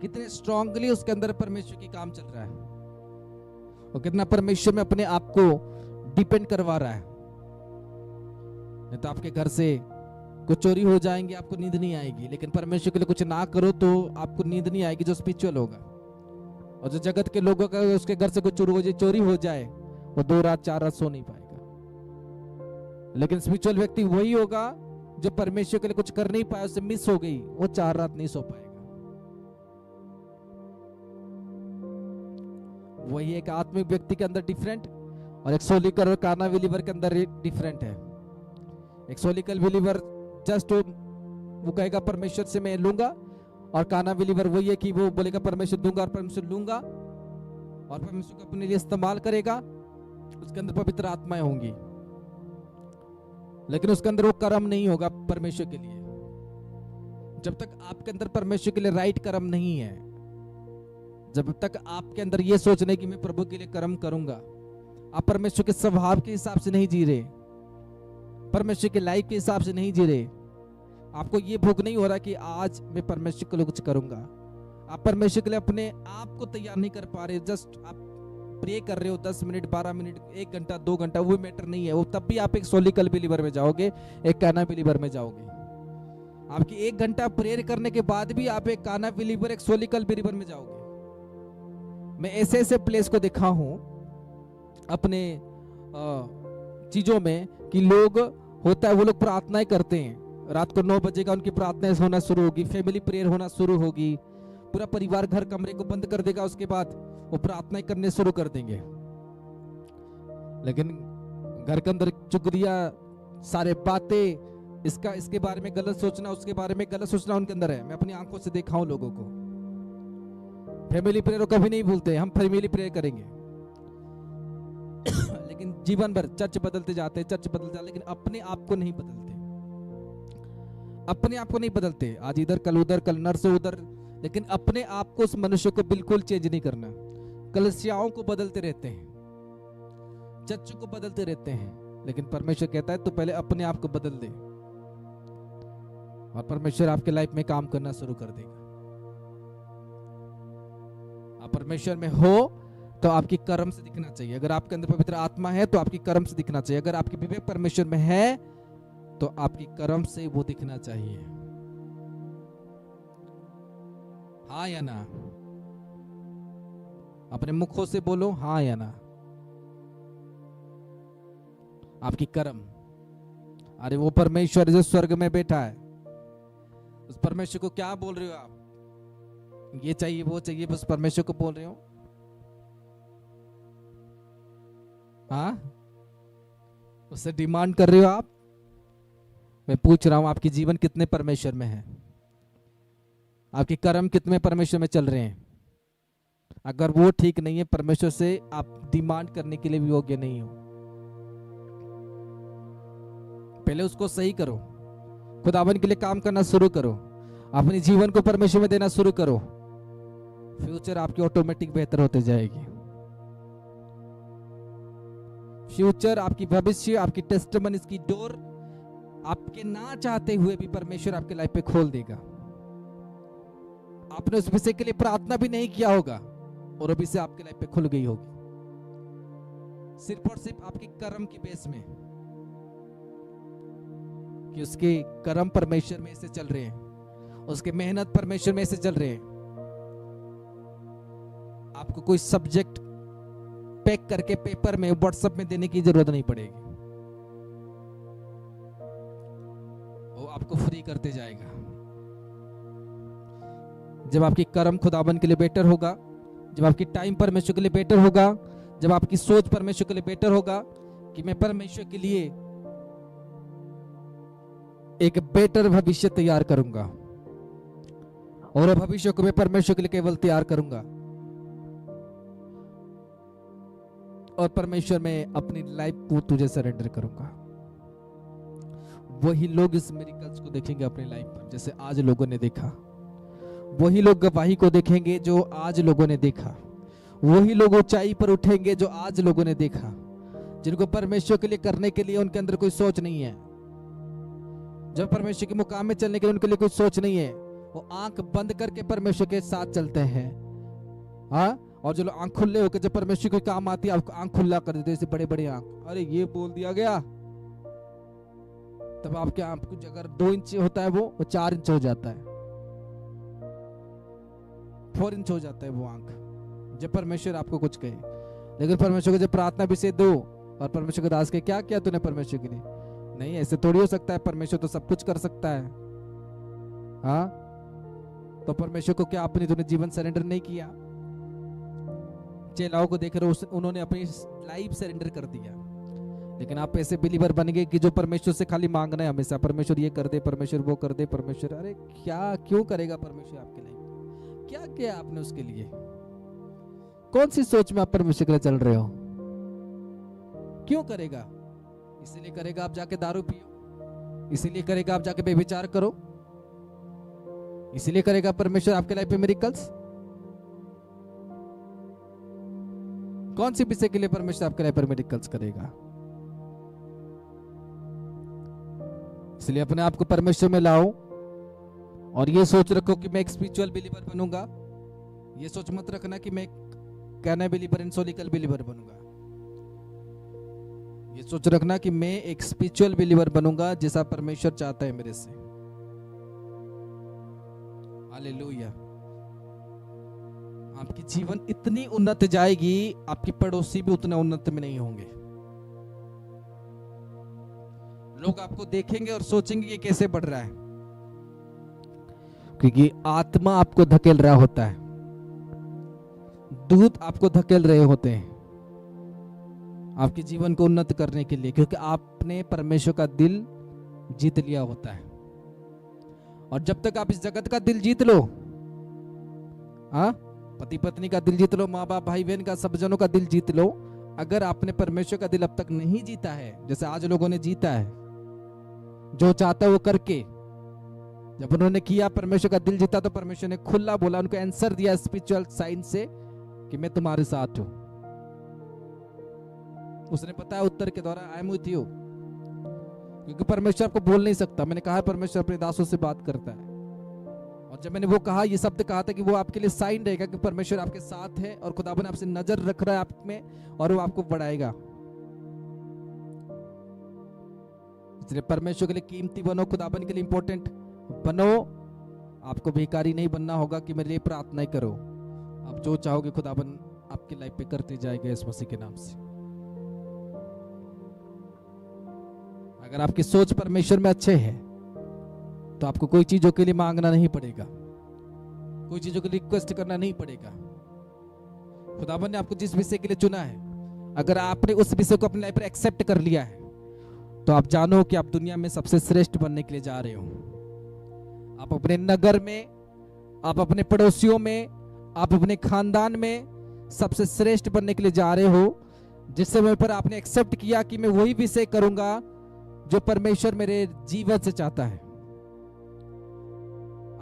कितने स्ट्रांगली उसके अंदर परमेश्वर की काम चल रहा है, और कितना परमेश्वर में अपने आप को डिपेंड करवा रहा है। नहीं तो आपके घर से कुछ चोरी हो जाएंगे, आपको नींद नहीं आएगी, लेकिन परमेश्वर के लिए कुछ ना करो तो आपको नींद नहीं आएगी, जो स्पिरिचुअल होगा। और जो जगत के लोगों का उसके घर से कुछ चोरी हो जाए, वो 2 रात 4 रात सो नहीं पाएगा। लेकिन स्पिरिचुअल व्यक्ति वही होगा जो परमेश्वर के लिए कुछ कर नहीं पाया, उससे मिस हो गई, वो 4 रात नहीं सो पाएगा। वही एक आत्मिक व्यक्ति के अंदर डिफरेंट और एक सोलिकल और कार्नल बिलीवर के अंदर डिफरेंट है। एक सोलिकल बिलीवर जस्ट वो कहेगा परमेश्वर से मैं लूंगा, और कार्नल बिलीवर वही है कि वो बोलेगा परमेश्वर दूंगा और परमेश्वर लूंगा, और परमेश्वर को अपने लिए इस्तेमाल करेगा। उसके अंदर पवित्र आत्माएं होंगी, लेकिन उसके अंदर वो कर्म नहीं होगा परमेश्वर के लिए। जब तक आपके अंदर परमेश्वर के लिए राइट कर्म नहीं है, जब तक आपके अंदर ये सोच नहीं कि मैं प्रभु के लिए कर्म करूंगा, आप परमेश्वर के स्वभाव के हिसाब से नहीं जी रहे, परमेश्वर के लाइफ के हिसाब से नहीं जी रहे। आपको ये भूख नहीं हो रहा कि आज मैं परमेश्वर के लिए कुछ करूंगा। आप परमेश्वर के लिए अपने आप को तैयार नहीं कर पा रहे। जस्ट आप प्रे कर रहे हो 10 मिनट, 12 मिनट, 1 घंटा, 2 घंटा, वो मैटर नहीं है। वो तब भी आप एक सोलिकल बिलीवर में जाओगे, एक कार्नल बिलीवर में जाओगे। आपकी 1 घंटा प्रेयर करने के बाद भी आप एक कार्नल बिलीवर, एक सोलिकल बिलीवर में जाओगे। मैं ऐसे ऐसे प्लेस को देखा हूं अपने चीजों में कि लोग होता है, वो लोग प्रार्थनाएं करते हैं, रात को 9 बजे का उनकी प्रार्थनाएं होना शुरू होगी, फैमिली प्रेयर होना शुरू होगी, पूरा परिवार घर कमरे को बंद कर देगा, उसके बाद वो प्रार्थनाएं करने शुरू कर देंगे। लेकिन घर के अंदर चुगलियां, सारे बातें, इसके बारे में गलत सोचना, उसके बारे में गलत सोचना उनके अंदर है। मैं अपनी आंखों से देखा हूं लोगों को। फैमिली प्रेयर कभी नहीं भूलते, हम फैमिली प्रेयर करेंगे लेकिन जीवन भर चर्च बदलते जाते, चर्च बदलते जाते, लेकिन अपने आप को नहीं बदलते, अपने आप को नहीं बदलते। आज इधर, कल उधर, कल नर से उधर, लेकिन अपने आप को, उस मनुष्य को बिल्कुल चेंज नहीं करना। कलीसियाओं को बदलते रहते हैं, चर्च को बदलते रहते हैं, लेकिन परमेश्वर कहता है तो पहले अपने आप को बदल दे, और परमेश्वर आपके लाइफ में काम करना शुरू कर देगा। आप परमेश्वर में हो तो आपकी कर्म से दिखना चाहिए। अगर आपके अंदर पवित्र आत्मा है तो आपकी कर्म से दिखना चाहिए। अगर आपकी विवेक परमेश्वर में है तो आपकी कर्म से वो दिखना चाहिए। हाँ या ना? अपने मुखों से बोलो हाँ या ना। आपकी कर्म, अरे वो परमेश्वर जो स्वर्ग में बैठा है, उस परमेश्वर को क्या बोल रहे हो आप? ये चाहिए, वो चाहिए, बस परमेश्वर को बोल रहे हो? हाँ, उससे डिमांड कर रहे हो आप? मैं पूछ रहा हूं आपकी जीवन कितने परमेश्वर में है? आपके कर्म कितने परमेश्वर में चल रहे हैं? अगर वो ठीक नहीं है, परमेश्वर से आप डिमांड करने के लिए भी योग्य नहीं हो। पहले उसको सही करो, खुदावन के लिए काम करना शुरू करो, अपने जीवन को परमेश्वर में देना शुरू करो, फ्यूचर आपकी ऑटोमेटिक बेहतर होते जाएगी। फ्यूचर, आपकी भविष्य, आपकी टेस्टिमनीज की डोर आपके ना चाहते हुए भी परमेश्वर आपके लाइफ पे खोल देगा। आपने उस विषय के लिए प्रार्थना भी नहीं किया होगा और अभी से आपके लाइफ पे खुल गई होगी, सिर्फ और सिर्फ आपके कर्म की बेस में, कि उसके कर्म परमेश्वर में से चल रहे हैं, उसके मेहनत परमेश्वर में से चल रहे हैं। आपको कोई सब्जेक्ट पैक करके पेपर में, व्हाट्सएप में देने की जरूरत नहीं पड़ेगी, वो आपको फ्री करते जाएगा। जब आपकी कर्म खुदाबंद के लिए बेटर होगा, जब आपकी टाइम परमेश्वर के लिए बेटर होगा, जब आपकी सोच परमेश्वर के लिए बेटर होगा कि मैं परमेश्वर के लिए एक बेटर भविष्य तैयार करूंगा, और भविष्य को मैं परमेश्वर के लिए केवल तैयार करूंगा, और परमेश्वर में अपनी लाइफ को तुझे सरेंडर करूंगा, वही लोग इस मिरेकल्स को देखेंगे अपनी लाइफ पर, जैसे आज लोगों ने देखा। वही लोग गवाही को देखेंगे जो आज लोगों ने देखा। वही लोग ऊंचाई पर उठेंगे जो आज लोगों ने देखा, जिनको परमेश्वर के लिए करने के लिए उनके अंदर कोई सोच नहीं है, जब परमेश्वर के मुकाम में चलने के लिए उनके लिए कोई सोच नहीं है। वो आंख बंद करके परमेश्वर के साथ चलते हैं। हाँ, और जो लोग आंख खुले होकर जब परमेश्वर कोई काम आती है, आपको आंख खुला कर देते, बड़े बड़े आंख, अरे ये बोल दिया गया, तब आपके आंख कुछ अगर 2 इंच होता है वो 4 इंच हो जाता है, 4 इंच हो जाता है वो आंख, जब परमेश्वर आपको कुछ कहे। लेकिन परमेश्वर को जब प्रार्थना भी से दो, और परमेश्वर को दास के क्या किया तूने परमेश्वर के लिए, नहीं, ऐसे थोड़ी हो सकता है, परमेश्वर तो सब कुछ कर सकता है। हाँ, तो परमेश्वर को क्या आपने तूने जीवन सरेंडर नहीं किया? चेलाओं को देख रहे हो, उन्होंने अपनी लाइफ सरेंडर कर दिया। लेकिन आप ऐसे बिलीवर बन गए कि जो परमेश्वर से खाली मांगना है हमेशा, परमेश्वर ये कर दे, परमेश्वर वो कर दे, परमेश्वर। अरे क्या क्यों करेगा परमेश्वर आपके लिए? क्या किया आपने उसके लिए? कौन सी सोच में आप परमेश्वर के लिए चल रहे हो? क्यों करेगा? इसीलिए करेगा आप जाके दारू पियो, इसीलिए करेगा आप जाके बेविचार करो, इसीलिए करेगा परमेश्वर आपके लाइफ में मिरेकल्स। कौन सी विषय के लिए परमेश्वर आपके लाइफ पर मिरेकल्स करेगा? इसलिए अपने आप को परमेश्वर में लाओ और ये सोच रखो कि मैं एक स्पिरिचुअल बिलीवर बनूंगा। ये सोच मत रखना कि मैं कैना बिलीवर इंसोलिकल बिलीवर बनूंगा। ये सोच रखना कि मैं एक स्पिरिचुअल बिलीवर बनूंगा जैसा परमेश्वर चाहता है मेरे से। हालेलुया। आपकी जीवन इतनी उन्नत जाएगी, आपकी पड़ोसी भी उतना उन्नत में नहीं होंगे। लोग आपको देखेंगे और सोचेंगे कि कैसे बढ़ रहा है, क्योंकि आत्मा आपको धकेल रहा होता है, दूत आपको धकेल रहे होते हैं आपके जीवन को उन्नत करने के लिए, क्योंकि आपने परमेश्वर का दिल जीत लिया होता है। और जब तक आप इस जगत का दिल जीत लो, हाँ, पति पत्नी का दिल जीत लो, माँ बाप भाई बहन का, सब जनों का दिल जीत लो, अगर आपने परमेश्वर का दिल अब तक नहीं जीता है, जैसे आज लोगों ने जीता है, जो चाहता है वो करके, जब उन्होंने किया, परमेश्वर का दिल जीता, तो परमेश्वर ने खुला बोला, उनको आंसर दिया स्पिरिचुअल साइन से कि मैं तुम्हारे साथ हूं। उसने बताया उत्तर के द्वारा, आई एम विथ यू, क्योंकि परमेश्वर आपको बोल नहीं सकता। मैंने कहा परमेश्वर अपने दासों से बात करता है, और जब मैंने वो कहा, ये शब्द कहा था कि वो आपके लिए साइन रहेगा कि परमेश्वर आपके साथ है और खुदावन आपसे नजर रख रहा है आप में, और वो आपको बढ़ाएगा। इसलिए परमेश्वर के लिए कीमती बनो, खुदावन के लिए इंपॉर्टेंट बनो। आपको भिखारी नहीं बनना होगा कि मेरे लिए प्रार्थना करो। आप जो चाहोगे खुदावन आपकी लाइफ पे करते जाएगा इस मसीह के नाम से। अगर आपकी सोच परमेश्वर में अच्छे है तो आपको कोई चीजों के लिए मांगना नहीं पड़ेगा, कोई चीजों के लिए रिक्वेस्ट करना नहीं पड़ेगा। खुदावन ने आपको जिस विषय के लिए चुना है, अगर आपने उस विषय को अपनी लाइफ पर एक्सेप्ट कर लिया है, तो आप जानो कि आप दुनिया में सबसे श्रेष्ठ बनने के लिए जा रहे हो। आप अपने नगर में, आप अपने पड़ोसियों में, आप अपने खानदान में सबसे श्रेष्ठ बनने के लिए जा रहे हो। जिस समय पर आपने एक्सेप्ट किया कि मैं वही विषय करूंगा जो परमेश्वर मेरे जीवन से चाहता है।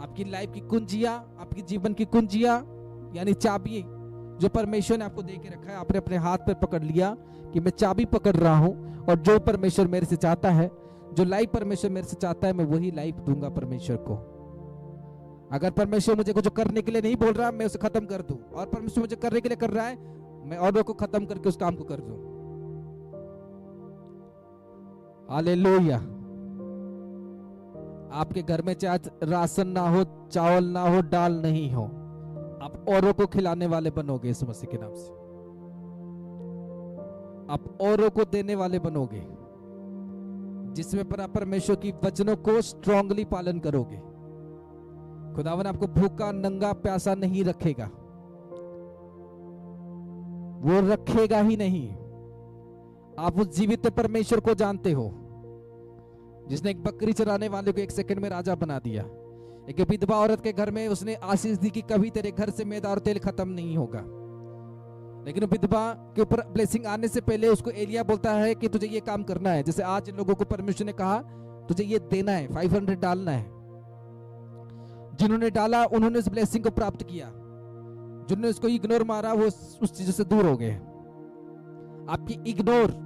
आपकी लाइफ की कुंजियां, आपकी जीवन की कुंजियां यानी चाबी जो परमेश्वर ने आपको दे के रखा है, आपने अपने हाथ पर पकड़ लिया कि मैं चाबी पकड़ रहा हूं, और जो परमेश्वर मेरे से चाहता है, जो लाइफ परमेश्वर मेरे से चाहता है, मैं वही लाइफ दूंगा परमेश्वर को। अगर परमेश्वर मुझे कुछ करने के लिए नहीं बोल रहा, मैं उसे खत्म कर दूं, और परमेश्वर मुझे करने के लिए कर रहा है, मैं औरों को खत्म करके उस काम को कर दूं। हालेलुया। आपके घर में चाहे राशन ना हो, चावल ना हो, दाल नहीं हो, आप औरों को खिलाने वाले बनोगे इस मसीह के नाम से। आप औरों को देने वाले बनोगे, जिसमें पर आप परमेश्वर की वचनों को स्ट्रांगली पालन करोगे। खुदावन आपको भूखा, नंगा, प्यासा नहीं रखेगा, वो रखेगा ही नहीं। आप उस जीवित परमेश्वर को जानते हो जिसने एक बकरी चराने वाले को 1 सेकंड में राजा बना दिया। एक विधवा औरत के घर में उसने आशीष दी कि कभी तेरे घर से मैदा और तेल खत्म नहीं होगा। लेकिन विधवा के ऊपर ब्लेसिंग आने से पहले उसको एलिया बोलता है कि तुझे ये काम करना है। जैसे आज लोगों को परमेश्वर ने कहा तुझे ये देना है, 500 डालना है। जिन्होंने डाला उन्होंने उस ब्लेसिंग को प्राप्त किया, जिन्होंने उसको इग्नोर मारा वो उस चीज से दूर हो गए। आपकी इग्नोर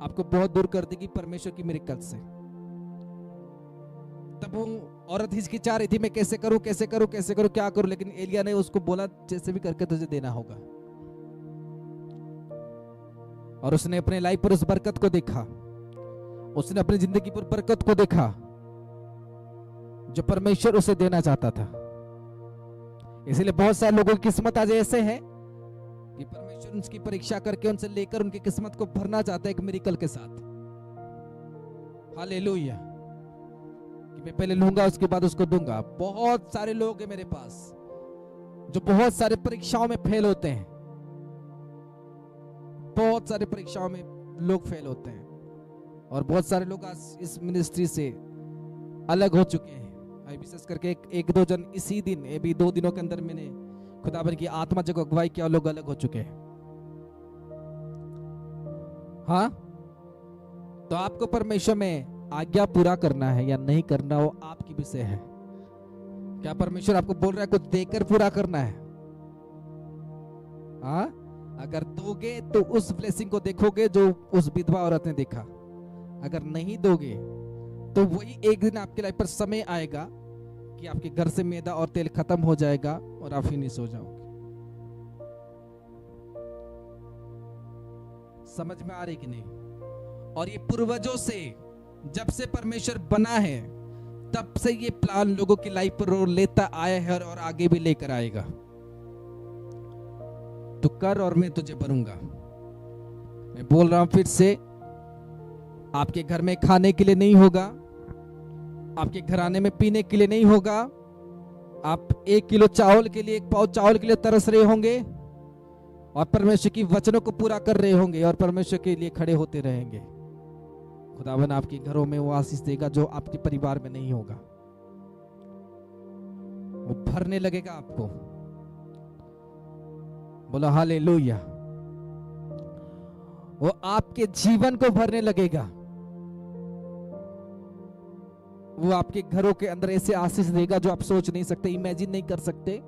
आपको बहुत दूर कर देगी परमेश्वर की मिरेकल से। तब वो औरत हिचकिचा रही थी, मैं कैसे करूं, कैसे करूं, कैसे करूं, क्या करूं, लेकिन एलिया ने उसको बोला जैसे भी करके तुझे देना होगा। और उसने अपने लाइफ पर उस बरकत को देखा, उसने अपनी जिंदगी पर बरकत को देखा जो परमेश्वर उसे देना चाहता था। इसलिए बहुत सारे लोगों की किस्मत आज ऐसे है कि परमेश्वर उनकी परीक्षा करके उनसे लेकर उनकी किस्मत को भरना चाहता है एक मिरेकल के साथ। हालेलुया, कि मैं पहले लूंगा उसके बाद उसको दूंगा। बहुत सारे लोग हैं मेरे पास जो बहुत सारे परीक्षाओं में फेल होते हैं, बहुत सारे परीक्षाओं में लोग फेल होते हैं, और बहुत सारे लोग आज इस मिनिस्ट्री से अलग हो चुके हैं। विशेष करके एक दो जन इसी दिन, ये भी 2 दिनों के अंदर मैंने खुदावन की आत्मा जो अगुवाई किया, लोग अलग हो चुके हैं। हाँ, तो आपको परमेश्वर में आज्ञा पूरा करना है या नहीं करना, वो आपकी विषय है। क्या परमेश्वर आपको बोल रहा है कुछ देकर पूरा करना है? हाँ, अगर दोगे तो उस ब्लेसिंग को देखोगे जो उस विधवा औरत ने देखा। अगर नहीं दोगे तो वही एक दिन आपके लाइफ पर समय आएगा कि आपके घर से मैदा और तेल खत्म हो जाएगा और आप फिनिश हो जाओगे। समझ में आ रही कि नहीं? और ये पूर्वजों से, जब से परमेश्वर बना है तब से ये प्लान लोगों की लाइफ पर लेता आया है और आगे भी लेकर आएगा। तो कर और मैं तुझे भरूंगा। मैं बोल रहा हूं फिर से, आपके घर में खाने के लिए नहीं होगा, आपके घराने में पीने के लिए नहीं होगा। आप 1 किलो चावल के लिए, 1 पाव चावल के लिए तरस रहे होंगे और परमेश्वर की वचनों को पूरा कर रहे होंगे और परमेश्वर के लिए खड़े होते रहेंगे। खुदावन आपके घरों में वो आशीष देगा जो आपके परिवार में नहीं होगा। वो भरने लगेगा आपको। बोलो हालेलुया। वो आपके जीवन को भरने लगेगा। वो आपके घरों के अंदर ऐसे आशीष देगा जो आप सोच नहीं सकते, इमेजिन नहीं कर सकते।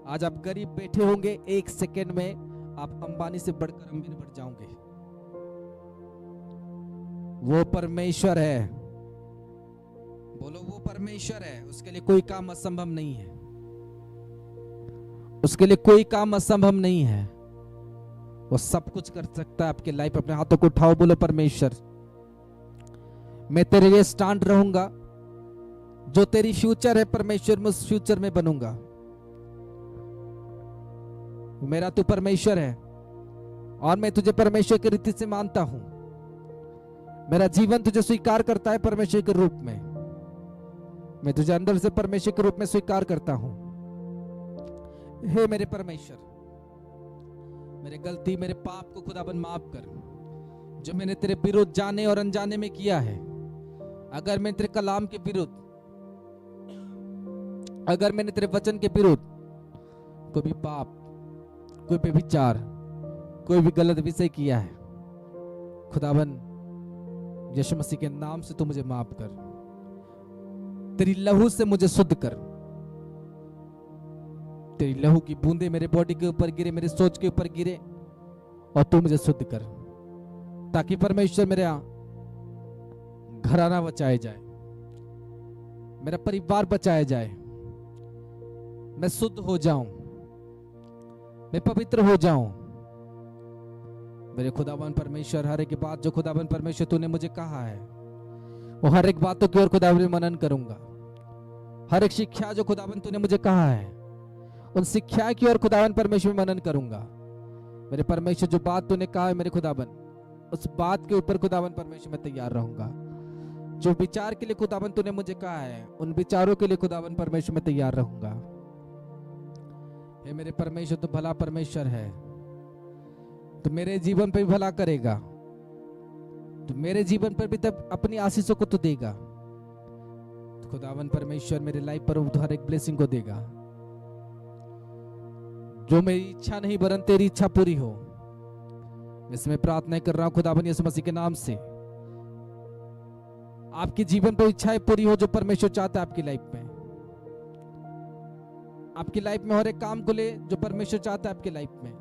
आज आप गरीब बैठे होंगे, 1 सेकेंड में आप अंबानी से बढ़कर अमीर बढ़ जाओगे। वो परमेश्वर है। बोलो वो परमेश्वर है, उसके लिए कोई काम असंभव नहीं है। उसके लिए कोई काम असंभव नहीं है। वो सब कुछ कर सकता है आपके लाइफ। अपने हाथों को उठाओ, बोलो परमेश्वर मैं तेरे लिए स्टैंड रहूंगा। जो तेरी फ्यूचर है परमेश्वर, मैं उस फ्यूचर में बनूंगा। मेरा तू परमेश्वर है और मैं तुझे परमेश्वर की रीति से मानता हूं। मेरा जीवन तुझे स्वीकार करता है परमेश्वर के रूप में। मैं तुझे अंदर से परमेश्वर के रूप में स्वीकार करता हूं। हे मेरे परमेश्वर, मेरे गलती, मेरे पाप को खुदाबंद माफ कर, जो मैंने तेरे विरुद्ध जाने और अनजाने में किया है। अगर मैं तेरे कलाम के विरुद्ध, अगर मैंने तेरे वचन के विरुद्ध कोई भी पाप, कोई भी विचार, कोई भी गलत विषय किया है, खुदाबंद यीशु मसीह के नाम से तू मुझे माफ कर। तेरी लहू से मुझे शुद्ध कर। तेरी लहू की बूंदे मेरे बॉडी के ऊपर गिरे, मेरे सोच के ऊपर गिरे और तू मुझे शुद्ध कर, ताकि परमेश्वर मेरे घराना बचाया जाए, मेरा परिवार बचाया जाए, मैं शुद्ध हो जाऊं, मैं पवित्र हो जाऊं। मेरे खुदावन परमेश्वर, हर एक बात जो खुदावन परमेश्वर तूने मुझे कहा है, वो हर एक बातों की ओर खुदावन मनन करूंगा। हर एक शिक्षा जो खुदावन तूने मुझे कहा है, उन शिक्षा की ओर खुदावन परमेश्वर मनन करूंगा। मेरे परमेश्वर, जो बात तूने कहा है मेरे खुदावन, उस बात के ऊपर खुदावन परमेश्वर मैं तैयार रहूंगा। जो विचार के लिए खुदावन तूने मुझे कहा है, उन विचारों के लिए खुदावन परमेश्वर मैं तैयार रहूंगा। हे मेरे परमेश्वर, तो भला परमेश्वर है, तो मेरे जीवन पर भी भला करेगा, तो मेरे जीवन पर भी तब अपनी आशीषों को तो देगा। तो खुदावन परमेश्वर मेरे लाइफ पर हर एक ब्लेसिंग को देगा। जो मेरी इच्छा नहीं वरन तेरी इच्छा पूरी हो, इसमें प्रार्थना कर रहा हूं खुदावन यीशु मसीह के नाम से। आपके जीवन पर इच्छाएं पूरी हो जो परमेश्वर चाहता है आपकी लाइफ में। आपकी लाइफ में हर एक काम को ले जो परमेश्वर चाहता है आपकी लाइफ में।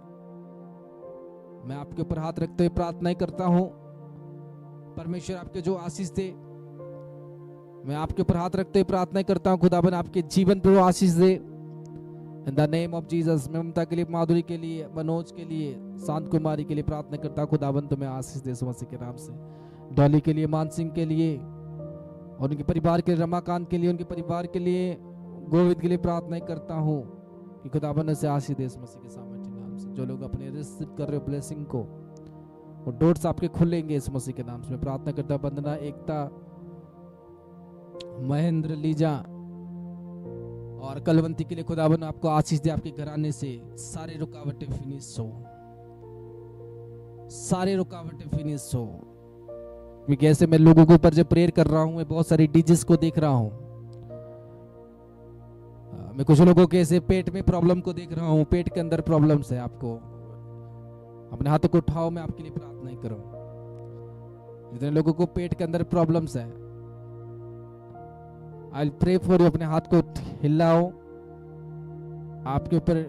मैं आपके ऊपर हाथ रखते हुए प्रार्थना करता हूं, परमेश्वर आपके जो आशीष दे। मैं आपके ऊपर हाथ रखते हुए प्रार्थना करता हूं, खुदावन आपके जीवन पर वो आशीष दे। In the name of Jesus. मैं ममता के लिए, माधुरी के लिए, मनोज के लिए, शांत कुमारी के लिए प्रार्थना करता हूं, खुदावन तुम्हें आशीष दे मसीह के नाम से। डॉली के लिए, मान सिंह के लिए और उनके परिवार के लिए, रमाकांत के लिए, उनके परिवार के लिए, गोविंद के लिए प्रार्थना करता हूं कि खुदावन से आशीष दे मसीह के सामर्थ्य नाम से। जो लोग अपने रिसीव कर रहे हो ब्लेसिंग को, वो डोर्स आपके खुलेंगे इस मसीह के नाम से। मैं प्रार्थना करता हूं, वंदना, एकता, महेंद्र लीजा और कलवंती के लिए खुदावन आपको आशीष दे। आपके घराने से सारे रुकावटें फिनिश हो, सारे रुकावटें फिनिश हो। क्योंकि ऐसे मैं लोगों के ऊपर जब प्रेयर कर रहा हूं, मैं बहुत सारी डिजीज को देख रहा हूं। मैं कुछ लोगों के ऐसे पेट में प्रॉब्लम को देख रहा हूं, पेट के अंदर प्रॉब्लम्स है। आपको अपने हाथों को उठाओ, मैं आपके लिए प्रार्थना करूं। जितने लोगों को पेट के अंदर प्रॉब्लम्स है, I will pray for you. अपने हाथ को हिलाओ। आपके ऊपर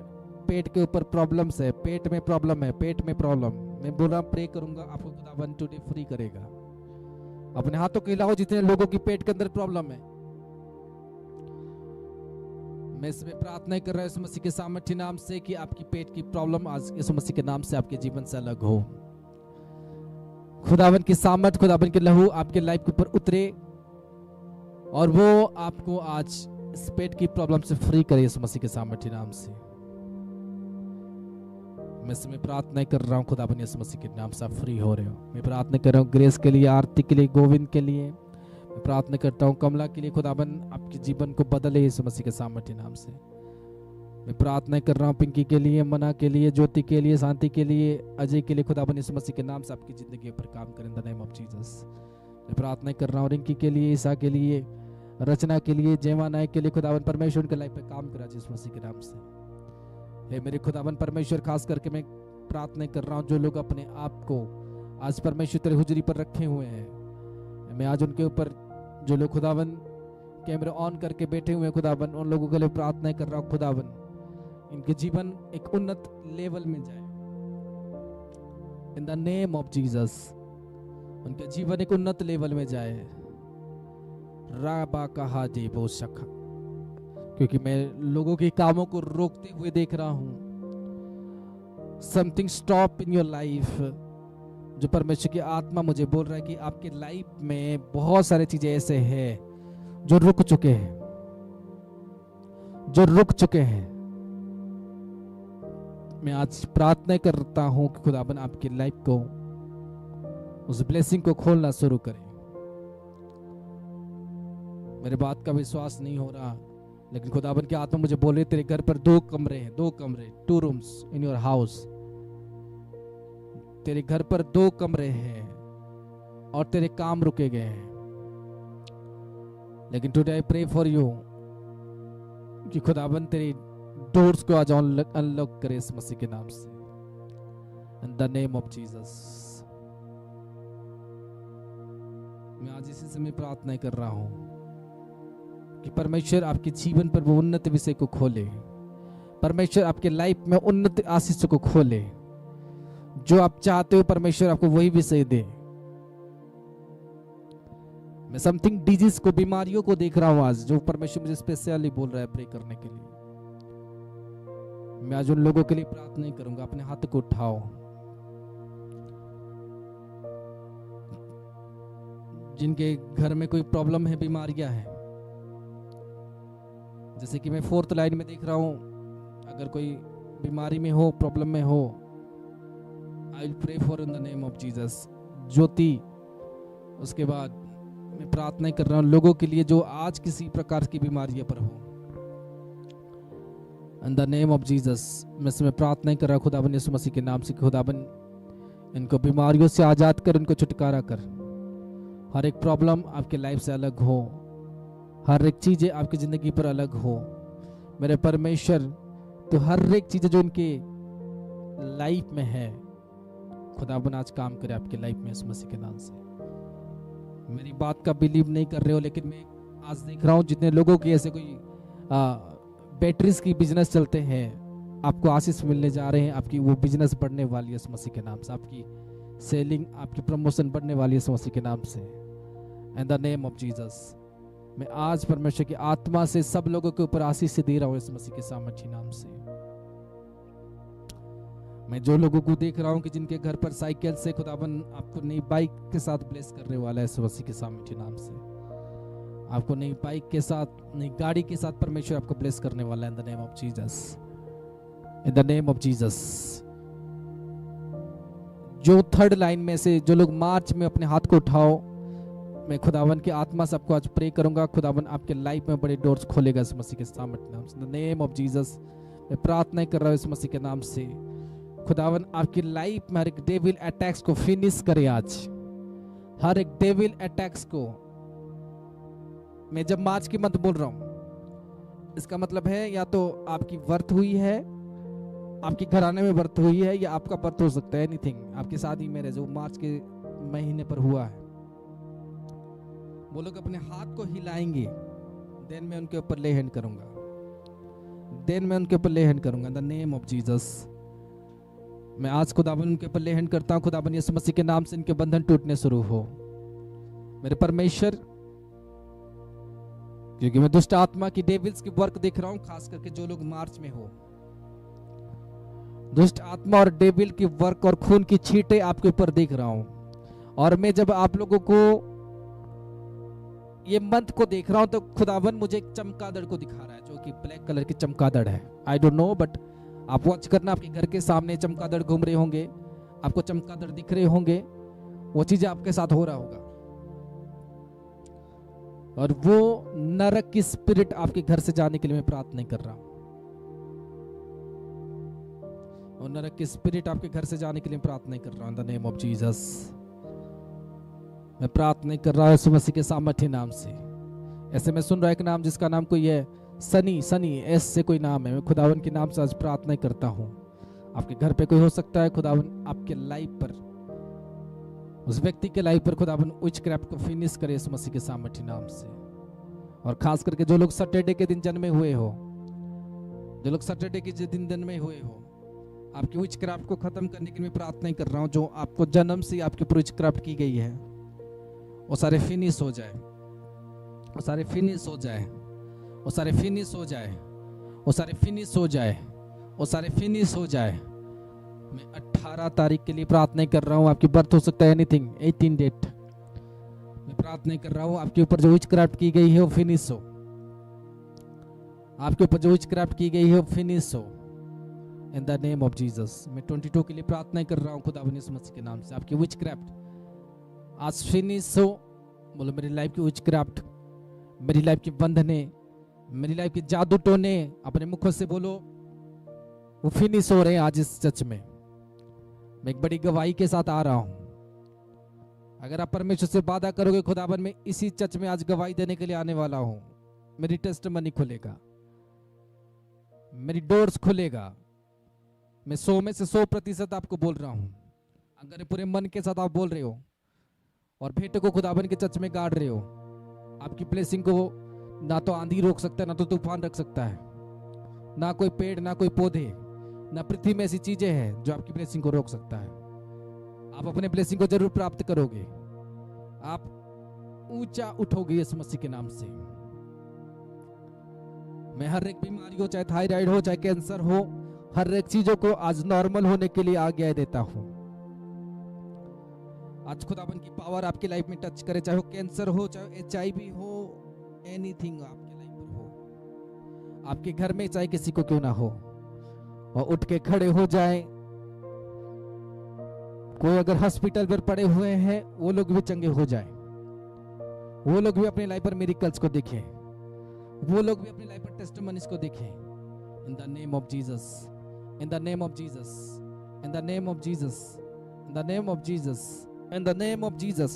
पेट के ऊपर प्रॉब्लम्स है, पेट में प्रॉब्लम है, पेट में प्रॉब्लम। मैं बोल रहा प्रे करूंगा, आपको खुदावन टुडे फ्री करेगा। अपने हाथों को हिलाओ जितने लोगों की पेट के अंदर प्रॉब्लम है। मैं इसमें प्रार्थना कर रहा हूं यीशु मसीह के सामर्थ्य नाम से कि आपकी पेट की प्रॉब्लम आज यीशु मसीह के नाम से आपके जीवन से अलग हो। खुदावन की सामर्थ, खुदावन के लहू आपके लाइफ के ऊपर उतरे और वो आपको आज इस पेट की प्रॉब्लम से फ्री करे यीशु मसीह के सामर्थ्य नाम से। मैं इसमें प्रार्थना कर रहा हूँ खुदावन यीशु मसीह के नाम से आप फ्री हो रहे हो। मैं प्रार्थना कर रहा हूँ ग्रेस के लिए, आरती के लिए, गोविंद के लिए। मैं प्रार्थना करता हूँ कमला के लिए, खुदावन आपके जीवन को बदले यीशु मसीह के सामर्थ्य नाम से। मैं प्रार्थना कर रहा हूँ पिंकी के लिए, मना के लिए, ज्योति के लिए, शांति के लिए, अजय के लिए। खुदावन यीशु मसीह के नाम से आपकी जिंदगी पर काम करें in the name of Jesus. मैं प्रार्थना कर रहा हूँ रिंकी के लिए, ईसा के लिए, रचना के लिए, जयमा नायक के लिए। खुदावन परमेश्वर उनके लाइफ पे काम करा यीशु मसीह के नाम से। हे मेरे खुदावन परमेश्वर, खास करके मैं प्रार्थना कर रहा हूँ जो लोग अपने आप को आज परमेश्वर तेरे हुजरी पर रखे हुए हैं, मैं आज उनके ऊपर, जो लोग खुदावन कैमरा ऑन करके बैठे हुए हैं खुदावन, उन लोगों के लिए प्रार्थना कर रहा हूँ खुदावन इनके जीवन एक उन्नत लेवल में जाए in the name of Jesus. उनके जीवन एक उन्नत लेवल में जाए। राबा कहा दे वो शखा, क्योंकि मैं लोगों के कामों को रोकते हुए देख रहा हूं। Something stop in your life. जो परमेश्वर की आत्मा मुझे बोल रहा है कि आपके लाइफ में बहुत सारी चीजें ऐसे हैं जो रुक चुके हैं, जो रुक चुके हैं। मैं आज प्रार्थना करता हूं कि खुदाबन आपकी लाइफ को, उस ब्लेसिंग को खोलना शुरू करें। मेरे बात का विश्वास नहीं हो रहा, लेकिन खुदाबन की आत्मा मुझे बोल रही तेरे घर पर 2 कमरे हैं, 2 कमरे, 2 रूम्स इन योर हाउस। तेरे घर पर 2 कमरे हैं और तेरे काम रुके गए हैं। लेकिन today I pray for you कि खुदाबन तेरी डोर्स को आज अनलॉक करे इस मसीह के नाम से, in the name of Jesus. मैं आज इसी समय प्रार्थना कर रहा हूं कि परमेश्वर आपके जीवन पर वो उन्नत विषय को खोले। परमेश्वर आपके लाइफ में उन्नत आशीष को खोले। जो आप चाहते हो परमेश्वर आपको वही विषय दे। मैं समथिंग डिजीज को, बीमारियों को देख रहा हूं आज, जो परमेश्वर मुझे स्पेशली बोल रहा है प्रे करने के लिए। मैं आज उन लोगों के लिए प्रार्थना करूंगा। अपने हाथ को उठाओ। जिनके घर में कोई प्रॉब्लम है, बीमारियां हैं, जैसे कि मैं 4th लाइन में देख रहा हूं, अगर कोई बीमारी में हो, प्रॉब्लम में हो, आई will pray for in the name of Jesus. ज्योति, उसके बाद मैं प्रार्थना कर रहा हूं लोगों के लिए जो आज किसी प्रकार की बीमारियों पर हो, in the name of Jesus. मैं इसमें प्रार्थना कर रहा हूं खुदाबन यीशु मसीह के नाम से, खुदाबन इनको बीमारियों से आजाद कर, इनको छुटकारा कर। हर एक प्रॉब्लम आपके लाइफ से अलग हो, हर एक चीजें आपकी जिंदगी पर अलग हो। मेरे परमेश्वर, तो हर एक चीज जो इनके लाइफ में है, खुदाबन आज काम करे आपके लाइफ में इस मसीह के नाम से। मेरी बात का बिलीव नहीं कर रहे हो, लेकिन मैं आज देख रहा हूं जितने लोगों की ऐसे कोई बैटरीज की बिजनेस चलते हैं, आपको आशीष मिलने जा रहे हैं। आपकी वो बिजनेस बढ़ने वाली है इस मसीह के नाम से। आपकी सेलिंग, आपकी प्रमोशन बढ़ने वाली है इस मसीह के नाम से, in the name of Jesus. मैं आज परमेश्वर की आत्मा से सब लोगों के ऊपर आशीष से दे रहा हूं इस मसीह के सामर्थ्य नाम से। मैं जो लोगों को देख रहा हूं कि जिनके घर पर साइकिल से खुदाबन आपको नई बाइक के साथ ब्लेस करने वाला है इस मसीह के सामर्थ्य नाम से। आपको नई बाइक के साथ, नई गाड़ी के साथ परमेश्वर आपको ब्लेस करने वाला है in the name of Jesus, in the name of Jesus. जो 3rd लाइन में से जो लोग मार्च में, अपने हाथ को उठाओ। मैं खुदावन की आत्मा से आपको आज प्रे करूंगा, खुदावन आपके लाइफ में बड़े डोर्स खोलेगा इस मसीह के सामर्थ्य नाम से। In the name of Jesus मैं प्रार्थना कर रहा हूँ इस मसीह के नाम से, खुदावन आपकी लाइफ में हर एक डेविल अटैक्स को फिनिश करे आज, हर एक डेविल अटैक्स को। मैं जब मार्च की मंथ बोल रहा हूँ, इसका मतलब है या तो आपकी बर्थ हुई है, आपकी घराने में बर्थ हुई है, या आपका बर्थ हो सकता है, एनीथिंग, आपकी शादी मैरिज जो मार्च के महीने पर हुआ है, वो लोग अपने हाथ को हिलाएंगे, देन मैं उनके ऊपर ले हैंड करूंगा, देन मैं उनके ऊपर ले हैंड करूंगा in the name of Jesus. मैं आज खुदावन उनके ऊपर ले हैंड करता हूं, खुदावन यीशु मसीह के नाम से इनके बंधन टूटने शुरू हो मेरे परमेश्वर, क्योंकि मैं दुष्ट आत्मा की डेविल्स की वर्क देख रहा हूं, खास करके जो लोग मार्च में हो, दुष्ट आत्मा और डेविल की वर्क और खून की छींटे आपके ऊपर देख रहा हूं। और मैं जब आप लोगों को ये मंथ को देख रहा हूं तो खुदावन मुझे एक चमगादड़ को दिखा रहा है, जो कि ब्लैक कलर की चमगादड़ है। आई डोंट नो, बट आप वॉच करना, आपके घर के सामने चमगादड़ घूम रहे होंगे, आपको चमगादड़ दिख रहे होंगे, वो चीजें आपके साथ हो रहा होगा। और वो नरक की स्पिरिट आपके घर से जाने के लिए मैं प्रार्थना कर रहा हूं, और नरक की स्पिरिट आपके घर से जाने के लिए प्रार्थना कर रहा हूं in the name of Jesus. मैं प्रार्थना कर रहा हूं यीशु मसीह के सामर्थ्य नाम से। ऐसे मैं सुन रहा एक नाम जिसका नाम कोई है सनी, सनी एस से कोई नाम है, मैं खुदावन के नाम से आज प्रार्थना करता हूं। आपके घर पे कोई हो सकता है, खुदावन आपके लाइफ पर, उस व्यक्ति के लाइफ पर खुदावन विचक्रैफ्ट को फिनिश करे यीशु मसीह के सामर्थ्य नाम से। और खास करके जो लोग सैटरडे के दिन जन्मे हुए हो, जो लोग सैटरडे के दिन जन्मे हुए हो, आपकी विचक्रैफ्ट को खत्म करने की मैं प्रार्थना कर रहा हूं। जो आपको जन्म से आपके ऊपर विचक्रैफ्ट की गई है वो सारे फिनिश हो जाए, वो सारे फिनिश हो जाए, वो सारे फिनिश हो जाए, वो सारे फिनिश हो जाए, वो सारे फिनिश हो जाए। मैं 18 तारीख के लिए प्रार्थना कर रहा हूँ, आपकी बर्थ हो सकता है एनीथिंग, 18 डेट, मैं प्रार्थना कर रहा हूँ आपके ऊपर जो विचक्रैफ्ट की गई है वो फिनिश हो, आपके ऊपर जो विचक्रैफ्ट की गई है वो फिनिश हो in the name of Jesus. मैं 22 के लिए प्रार्थना कर रहा हूँ खुदावन यीशु मसीह के नाम से, आपकी विचक्रैफ्ट आज फिनिश हो। बोलो मेरी लाइफ की विचक्रैफ्ट, मेरी लाइफ की बंधने, मेरी लाइफ की जादू टोने, अपने मुखों से बोलो वो फिनिश हो रहे हैं आज इस चर्च में। मैं एक बड़ी गवाही के साथ आ रहा हूं। अगर आप परमेश्वर से वादा करोगे खुदावन मैं इसी चर्च में आज गवाही देने के लिए आने वाला हूं, मेरी टेस्टमनी खुलेगा, मेरी डोर्स खुलेगा। मैं 100 में से 100% आपको बोल रहा हूं। अगर पूरे मन के साथ आप बोल रहे हो और भेंट को खुदावन के चर्च में गाड़ रहे हो, आपकी ब्लेसिंग को ना तो आंधी रोक सकता है, ना तो तूफान रख सकता है, ना कोई पेड़, ना कोई पौधे, ना पृथ्वी में ऐसी चीजें हैं जो आपकी ब्लेसिंग को रोक सकता है। आप अपने ब्लेसिंग को जरूर प्राप्त करोगे, आप ऊंचा उठोगे यीशु मसीह के नाम से। मैं हर एक बीमारी हो, चाहे थायराइड हो, चाहे कैंसर हो, हर एक चीजों को आज नॉर्मल होने के लिए आज्ञा देता हूं। आज खुदावन की पावर आपकी लाइफ में टच करे, चाहे वो कैंसर हो, चाहे HIV हो, एनीथिंग आपके लाइफ पर हो, आपके घर में चाहे किसी को क्यों ना हो, और उठ के खड़े हो जाए। कोई अगर हॉस्पिटल पर पड़े हुए हैं वो लोग भी चंगे हो जाए, वो लोग भी अपने लाइफ पर मिरेकल्स को देखें, वो लोग भी अपनी लाइफ पर टेस्टिमनीज को देखें in the name of Jesus, in the name of Jesus, in the name of Jesus, in the name of Jesus, in the name of Jesus.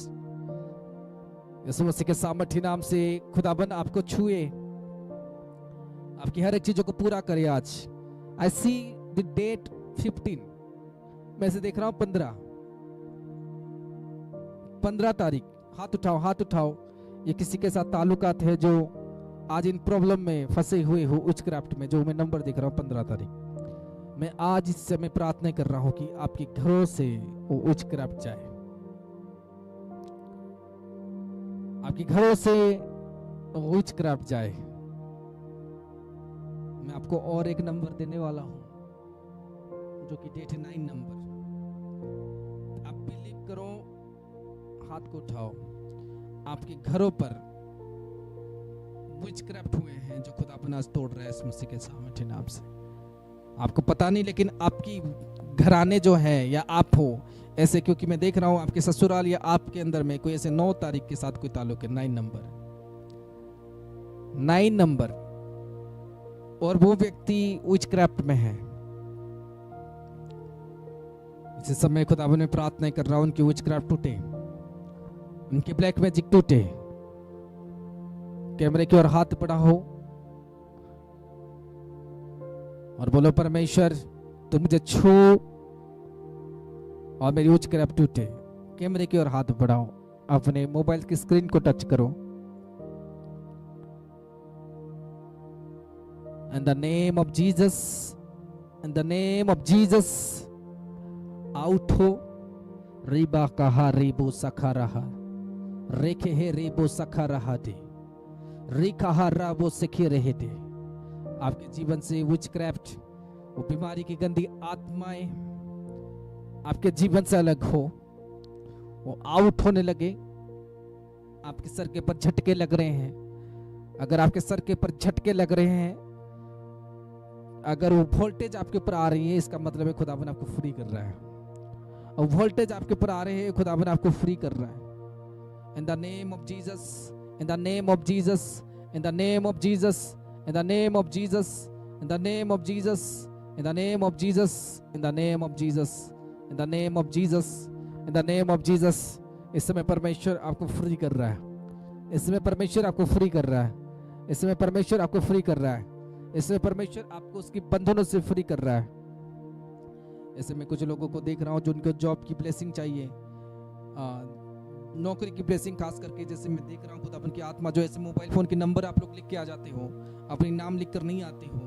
यीशु मसीह के सामर्थ्य नाम से खुदाबंद आपको छुए, आपकी हर एक चीजों को पूरा करे आज। आई सी द डेट 15, मैं से देख रहा हूं 15 तारीख। हाथ उठाओ, हाथ उठाओ। ये किसी के साथ ताल्लुकात है जो आज इन प्रॉब्लम में फंसे हुए हो, विचक्राफ्ट में, जो मैं नंबर देख रहा हूं 15 तारीख। मैं आज इस समय प्रार्थना कर रहा हूं कि आपके घरों से वो विचक्राफ्ट जाए, आपके घरों से वो विचक्राफ्ट जाए। मैं आपको और एक नंबर देने वाला हूं जो कि डेट 9 नंबर। आप बिलीव करो, हाथ को उठाओ। आपके घरों पर विचक्राफ्ट हुए हैं जो खुदा अपना तोड़ रहा है इस मसीह के सामर्थ्य नाम से। आपको पता नहीं, लेकिन आपकी घराने जो हैं या आप हो ऐसे, क्योंकि मैं देख रहा हूं आपके ससुराल या आपके अंदर में कोई ऐसे 9 तारीख के साथ कोई ताल्लुक है, 9 नंबर, और वो व्यक्ति विचक्राफ्ट में है। इस समय खुदावन में प्रार्थना कर रहा हूं उनकी विचक्राफ्ट टूटे, उनके ब्लैक मैजिक टूटे। कैमरे की ओर हाथ बढ़ाओ और बोलो, परमेश्वर तुम मुझे छू और मेरी विचक्राफ्ट टूटे। कैमरे की ओर हाथ बढ़ाओ, अपने मोबाइल की स्क्रीन को टच करो। In the name of Jesus, in the name of Jesus, out हो रिबा कहा रिबो सखा रहा, रेखे है रिबो सखा रहा दे, रिखा राबो सिखे रहे थे। आपके जीवन से विचक्राफ्ट, वो बीमारी की गंदी आत्माएं आपके जीवन से अलग हो, वो आउट होने लगे। आपके सर के पर झटके लग रहे हैं, अगर आपके सर के पर झटके लग रहे हैं, अगर वो वोल्टेज आपके ऊपर आ रही है, इसका मतलब है खुदावन आपको फ्री कर रहा है। और वोल्टेज आपके ऊपर आ रहे हैं, खुदावन आपको फ्री कर रहा है। In the name of Jesus, in the name of Jesus, in the name of Jesus, in the name of Jesus, in the name of Jesus, in the name of Jesus, in the name of Jesus, in the name of Jesus, in the name of Jesus। इस समय परमेश्वर आपको free कर रहा है, इस समय परमेश्वर आपको फ्री कर रहा है, इस समय परमेश्वर आपको फ्री कर रहा है, इस समय परमेश्वर आपको उसकी बंधनों से फ्री कर रहा है। ऐसे में कुछ लोगों को देख रहा हूँ जो उनको जॉब की ब्लेसिंग चाहिए, नौकरी की ब्लेसिंग, खास करके जैसे मैं देख रहा हूँ खुदावन की आत्मा जो ऐसे मोबाइल फोन के नंबर आप लोग लिख के आ जाते हो, अपनी नाम लिख कर नहीं आते हो।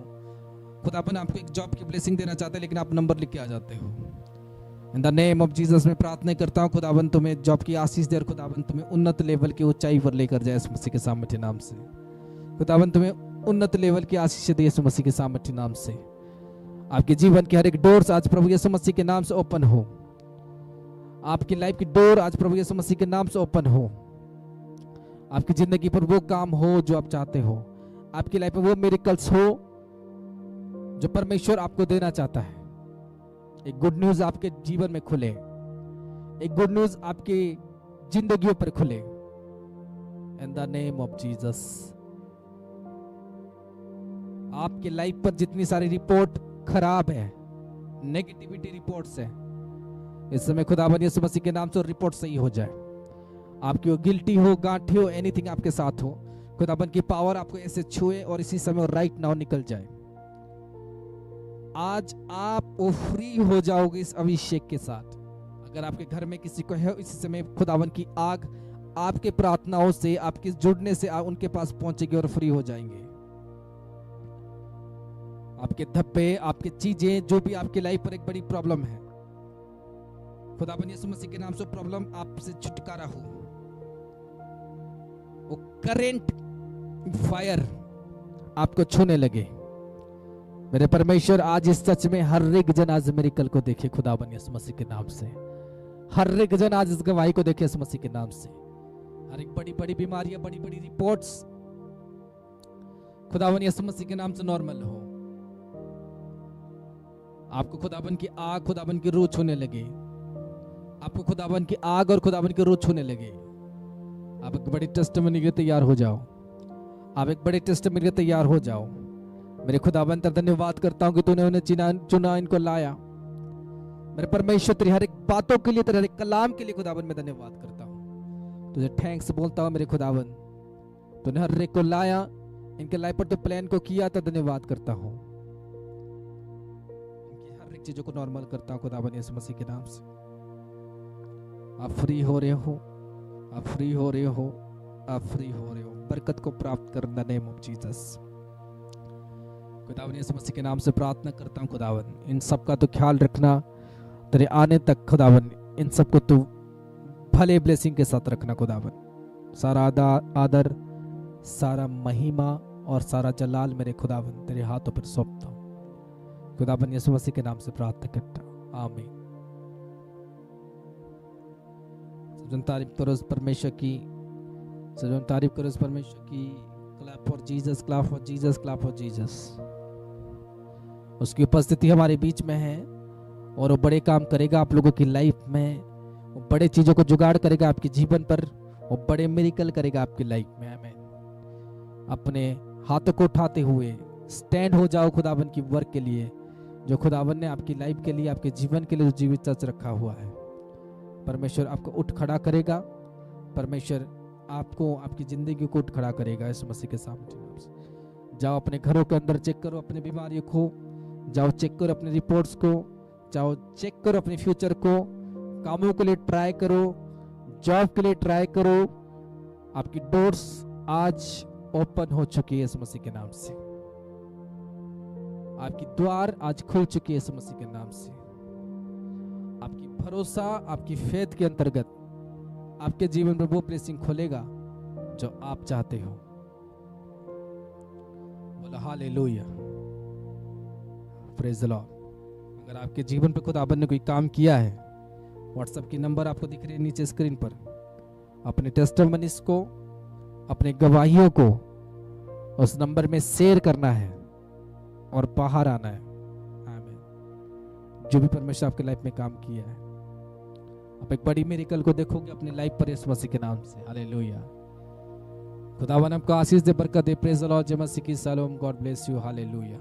खुदावन आपको एक जॉब की ब्लेसिंग देना चाहते हैं, लेकिन आप नंबर लिख के आ जाते हो। In the name of Jesus में प्रार्थना करता हूँ, खुदावन तुम्हें जॉब की आशीष दे और खुदावन तुम्हें उन्नत लेवल की ऊंचाई पर लेकर जाए यीशु मसीह के सामर्थ्य नाम से। खुदावन तुम्हें उन्नत लेवल की आशीष दे यीशु मसीह के सामर्थ्य नाम से। आपके जीवन के हर एक डोर्स आज प्रभु यीशु मसीह के नाम से ओपन हो। आपकी लाइफ की डोर आज प्रभु यीशु मसीह के नाम से ओपन हो। आपकी जिंदगी पर वो काम हो जो आप चाहते हो, आपकी लाइफ में वो मिरेकल्स हो जो परमेश्वर आपको देना चाहता है। एक गुड न्यूज आपके जीवन में खुले, एक गुड न्यूज आपकी जिंदगियों पर खुले। In the name of Jesus. आपकी लाइफ पर जितनी सारी रिपोर्ट खराब है, नेगेटिविटी रिपोर्ट्स है, इस समय खुदावन यीशु मसीह के नाम से रिपोर्ट सही हो जाए। आपकी वो गिल्टी हो, गांठी हो, एनीथिंग आपके साथ हो, खुदावन की पावर आपको ऐसे छुए और इसी समय राइट नाउ निकल जाए। आज आप वो फ्री हो जाओगे इस अभिषेक के साथ। अगर आपके घर में किसी को है, इसी समय खुदावन की आग आपके प्रार्थनाओं से, आपके जुड़ने से उनके पास पहुंचेगी और फ्री हो जाएंगे। आपके धब्बे, आपके चीजें, जो भी आपकी लाइफ पर एक बड़ी प्रॉब्लम है, खुदावन यीशु मसीह के नाम से प्रॉब्लम आपसे छुटकारा हो। वो करंट फायर आपको छूने लगे। मेरे परमेश्वर आज इस सच में हर एक जन आज मिरेकल को देखे खुदावन यीशु मसीह के नाम से। हर एक जन आज इस गवाही को देखे यीशु मसीह के नाम से। हर एक बड़ी बड़ी बीमारियां, बड़ी बड़ी रिपोर्ट्स खुदावन यीशु मसीह के नाम से नॉर्मल हो। आपको खुदावन की आग, खुदावन की रूह छूने लगे। आपको खुदावन की आग और खुदावन की रूह छूने लगे। आप एक बड़ी टेस्टिमनी के लिए तैयार हो जाओ। आप एक बड़े टेस्टिमनी के लिए तैयार हो जाओ। मेरे खुदावन तेरा धन्यवाद करता हूं कि तूने उन्हें चुना, इनको लाया। मेरे परमेश्वर तेरी हर एक बातों के लिए, तेरे हर एक कलाम के लिए खुदावन मैं धन्यवाद करता हूं। तुझे थैंक्स बोलता हूं मेरे खुदावन, तूने हर एक को लाया, इनके लाइफ पर तो प्लान को किया था। धन्यवाद करता हूं, इनकी हर एक चीजों को नॉर्मल करता हूं खुदावन यीशु मसीह के नाम से। आप फ्री हो रहे हो, आप फ्री हो रहे हो, आप फ्री हो रहे हो। बरकत को प्राप्त कर in the name of Jesus. खुदावन यीशु मसीह के नाम से प्रार्थना करता हूँ खुदावन, इन सब का तो ख्याल रखना तेरे आने तक खुदावन। इन सब को तू भले ब्लेसिंग के साथ रखना खुदावन। सारा आदर, सारा महिमा और सारा जलाल मेरे खुदावन तेरे हाथों पर सौंपता हूँ। खुदावन यीशु मसीह के नाम से प्रार्थना करता हूँ, आमीन। सजन तारीफ करो उस परमेश्वर की, सजन तारीफ करो उस परमेश्वर की। Clap for Jesus, clap for Jesus, clap for Jesus. उसकी उपस्थिति हमारे बीच में है और वो बड़े काम करेगा आप लोगों की लाइफ में, वो बड़े चीज़ों को जुगाड़ करेगा आपके जीवन पर, वो बड़े मिरेकल करेगा आपकी लाइफ में। आमीन। अपने हाथों को उठाते हुए स्टैंड हो जाओ खुदावन की वर्क के लिए, जो खुदावन ने आपकी लाइफ के लिए, आपके जीवन के लिए जो जीवित चर्च रखा हुआ है। परमेश्वर आपको उठ खड़ा करेगा, परमेश्वर आपको, आपकी जिंदगी को उठ खड़ा करेगा इस मसीह के सामने। जाओ अपने घरों के अंदर चेक करो अपनी बीमारियों को, जाओ चेक करो अपनी रिपोर्ट्स को, जाओ चेक करो अपने फ्यूचर को, कामों के लिए ट्राई करो, जॉब के लिए ट्राई करो। आपकी डोर्स आज ओपन हो चुकी है इस मसीह के नाम से, आपकी द्वार आज खुल चुकी है इस मसीह के नाम से। आपकी भरोसा, आपकी फेथ के अंतर्गत आपके जीवन में वो ब्लेसिंग खोलेगा जो आप चाहते हो। बोला हालेलुया, प्रेज द लॉर्ड। अगर आपके जीवन पे खुदावन ने कोई काम किया है, व्हाट्सएप की नंबर आपको दिख रही है नीचे स्क्रीन पर, अपने टेस्टिमनीज को, अपने गवाहियों को उस नंबर में शेयर करना है और बाहर आना है। आमीन। जो भी परमेश्वर आपके लाइफ में काम किया है, आप एक बड़ी मिरेकल को देखोगे अपनी लाइफ पर यीशु मसीह के नाम से। हालेलुया। खुदावन आपको आशीष दे, बरकत दे। Praise the Lord. जय मसीह की सलाम। God bless you. हालेलुया।